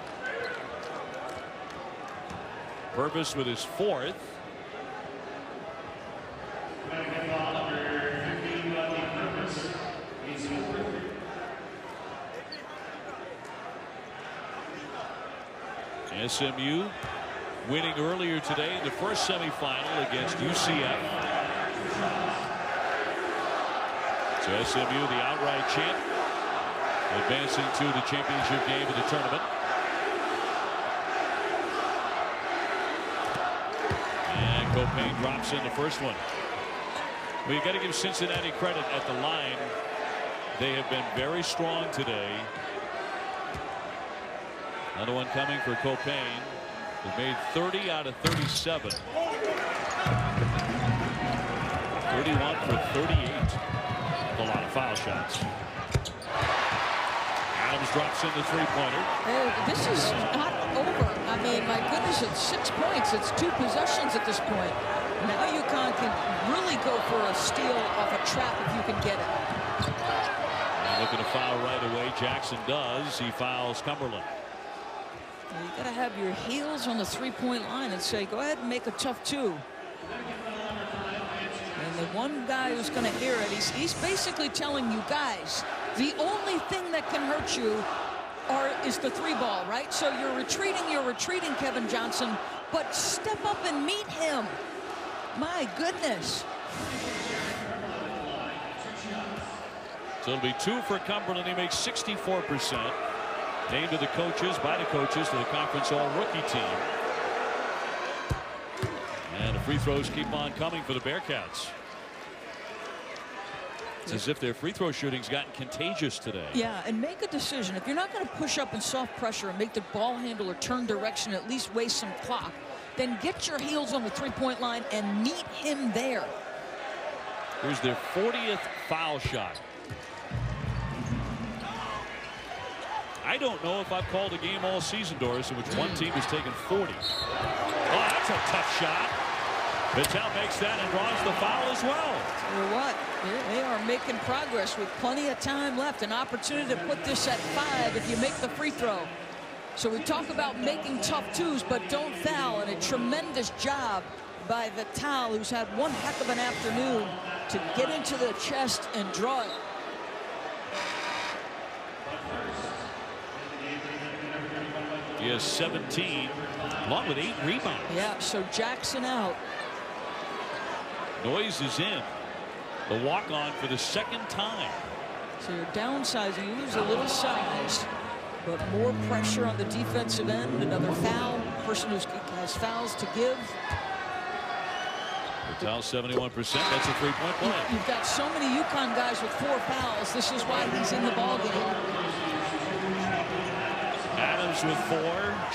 Purvis with his 4th. SMU winning earlier today in the first semifinal against UCF. So SMU, the outright champ, advancing to the championship game of the tournament. And Copain drops in the first one. Well, you got to give Cincinnati credit at the line. They have been very strong today. Another one coming for Copain. They made 30 out of 37. 31 for 38. A lot of foul shots. Adams drops in the three-pointer. Hey, this is not over. I mean, my goodness, it's 6 points. It's 2 possessions at this point. Now UConn can really go for a steal off a trap if you can get it. And looking to foul right away. Jackson does. He fouls Cumberland. You got to have your heels on the three-point line and say, go ahead and make a tough two. And the one guy who's going to hear it, he's basically telling you guys, the only thing that can hurt you is the three ball, right? So you're retreating, Kevin Johnson, but step up and meet him. My goodness. So it'll be 2 for Cumberland. He makes 64%. Named to the coaches, by the coaches, to the conference all-rookie team. And the free throws keep on coming for the Bearcats. It's as if their free throw shooting's gotten contagious today. Yeah, and make a decision. If you're not going to push up in soft pressure and make the ball handler turn direction, at least waste some clock, then get your heels on the three-point line and meet him there. Here's their 40th foul shot. I don't know if I've called a game all season, Doris, in which one team has taken 40. Oh, that's a tough shot. Vitale makes that and draws the foul as well. Tell you what, they are making progress with plenty of time left. An opportunity to put this at 5 if you make the free throw. So we talk about making tough twos, but don't foul. And a tremendous job by Vitale, who's had one heck of an afternoon, to get into the chest and draw it. He has 17, along with 8 rebounds. Yeah, so Jackson out. Noise is in. the walk-on for the second time. So you're downsizing. You lose a little size, but more pressure on the defensive end. Another foul. Person who has fouls to give. Patel 71%. That's a three-point play. You've got so many UConn guys with 4 fouls. This is why he's in the ballgame. Adams with 4.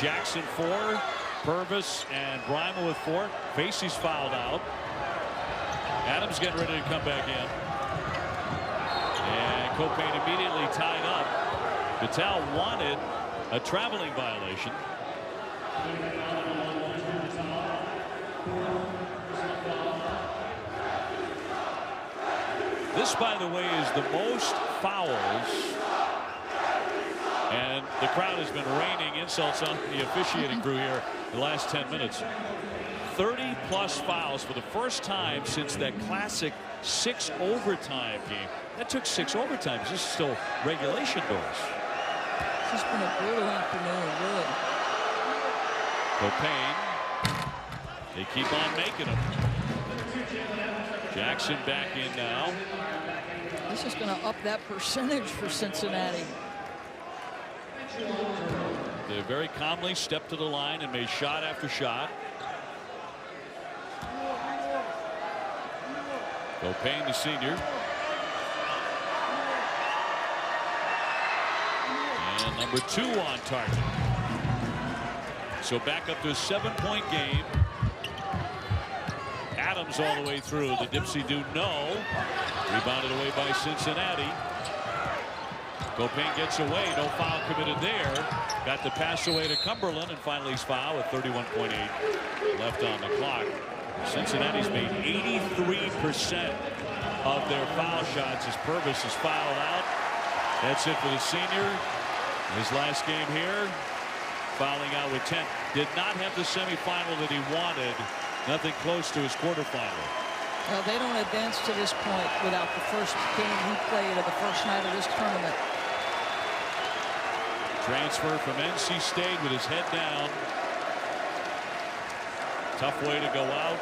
Jackson 4. Purvis and Bryma with 4. Facey's fouled out. Adams getting ready to come back in. And Copain immediately tied up. Patel wanted a traveling violation. This, by the way, is the most fouls, and the crowd has been raining insults on the officiating crew here the last 10 minutes. 30-plus fouls for the first time since that classic 6 overtime game. That took 6 overtimes. This is still regulation doors. It's been a brutal afternoon, really. Copain. They keep on making them. Jackson back in now. This is going to up that percentage for Cincinnati. They very calmly stepped to the line and made shot after shot. Copain, the senior. And number 2 on target. So back up to a 7-point game. Adams all the way through. The Dipsy do no. Rebounded away by Cincinnati. Copain gets away. No foul committed there. Got the pass away to Cumberland, and finally he's fouled with 31.8 left on the clock. Cincinnati's made 83% of their foul shots as Purvis is fouled out. That's it for the senior. His last game here, fouling out with 10. Did not have the semifinal that he wanted. Nothing close to his quarterfinal. Well, they don't advance to this point without the first game he played of the first night of this tournament. Transfer from NC State with his head down. Tough way to go out.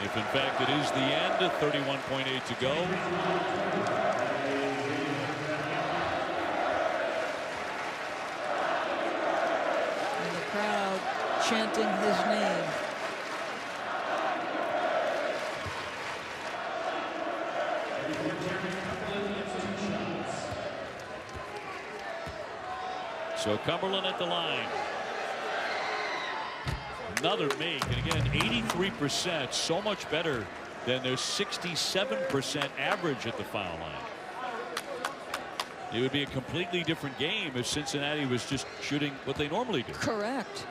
If in fact it is the end, 31.8 to go. And the crowd chanting his name. So Cumberland at the line. Another make, and again 83%, so much better than their 67% average at the foul line. It would be a completely different game if Cincinnati was just shooting what they normally do. Correct.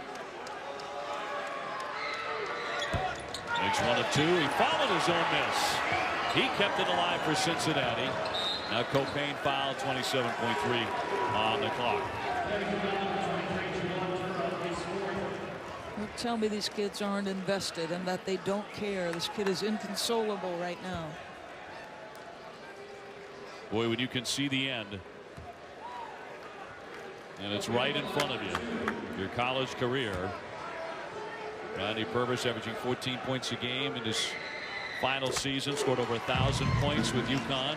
Makes 1 of 2. He followed his own miss. He kept it alive for Cincinnati. Now Copain fouled, 27.3 on the clock. Don't tell me these kids aren't invested and that they don't care. This kid is inconsolable right now. Boy, when you can see the end, and it's right in front of you, your college career. Ronnie Purvis averaging 14 points a game in his final season, scored over 1,000 points with UConn.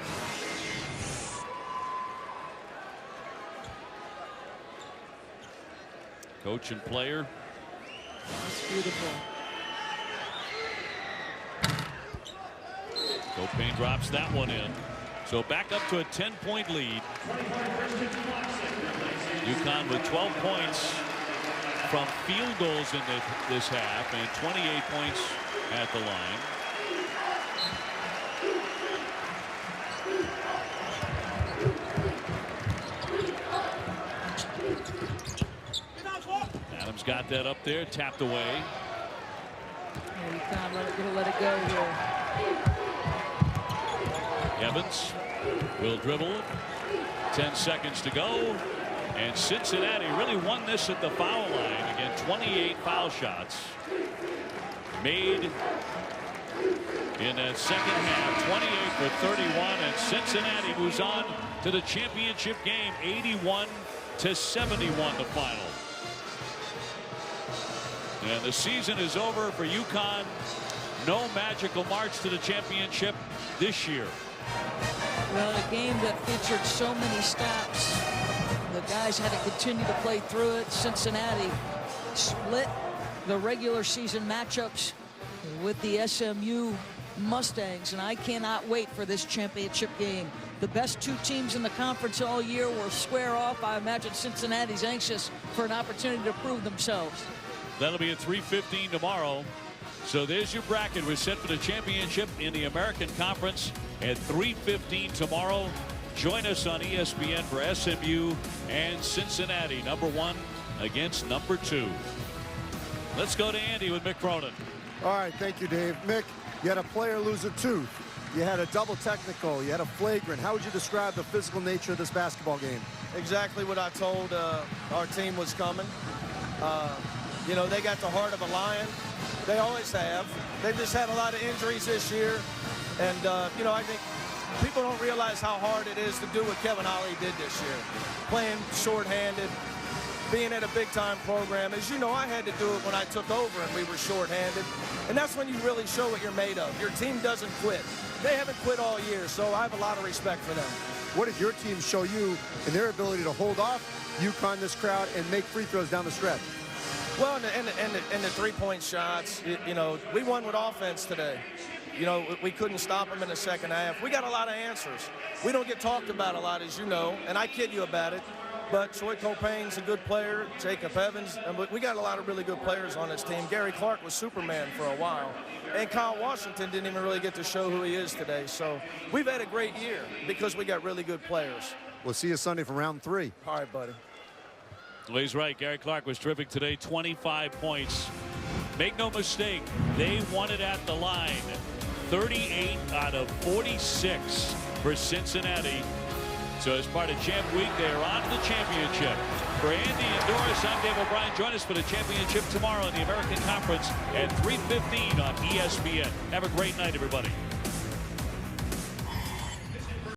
Coach and player. That's beautiful. Copain drops that one in. So back up to a 10-point lead. UConn with 12 points from field goals in this half and 28 points at the line. Adams got that up there, tapped away. UConn gonna let it go here. Evans will dribble. 10 seconds to go. And Cincinnati really won this at the foul line. Again, 28 foul shots made in that second half. 28 for 31. And Cincinnati moves on to the championship game. 81-71 the final. And the season is over for UConn. no magical march to the championship this year. Well, in a game that featured so many stops, the guys had to continue to play through it. Cincinnati split the regular season matchups with the SMU Mustangs, and I cannot wait for this championship game. The best two teams in the conference all year will square off. I imagine Cincinnati's anxious for an opportunity to prove themselves. That'll be at 3:15 tomorrow. So there's your bracket. We're set for the championship in the American Conference at 3:15 tomorrow. Join us on ESPN for SMU and Cincinnati, #1 against #2. Let's go to Andy with Mick Cronin. All right, thank you, Dave. Mick, you had a player lose a tooth. You had a double technical. You had a flagrant. How would you describe the physical nature of this basketball game? Exactly what I told our team was coming. You know, they got the heart of a lion. They always have. They've just had a lot of injuries this year. And, you know, I think people don't realize how hard it is to do what Kevin Ollie did this year. Playing shorthanded, being at a big-time program. As you know, I had to do it when I took over and we were shorthanded. And that's when you really show what you're made of. Your team doesn't quit. They haven't quit all year, so I have a lot of respect for them. What did your team show you in their ability to hold off UConn, this crowd, and make free throws down the stretch? Well, and the three-point shots, you know, we won with offense today. You know, we couldn't stop them in the second half. We got a lot of answers. We don't get talked about a lot, as you know, and I kid you about it. But Troy Copaine's a good player, Jacob Evans, and we got a lot of really good players on this team. Gary Clark was Superman for a while. And Kyle Washington didn't even really get to show who he is today. So we've had a great year because we got really good players. We'll see you Sunday for round 3. All right, buddy. Well, he's right. Gary Clark was terrific today. 25 points. Make no mistake, they won it at the line. 38 out of 46 for Cincinnati. So as part of Champ Week, they are on to the championship. For Andy and Doris, I'm Dave O'Brien. Join us for the championship tomorrow in the American Conference at 3:15 on ESPN. Have a great night, everybody.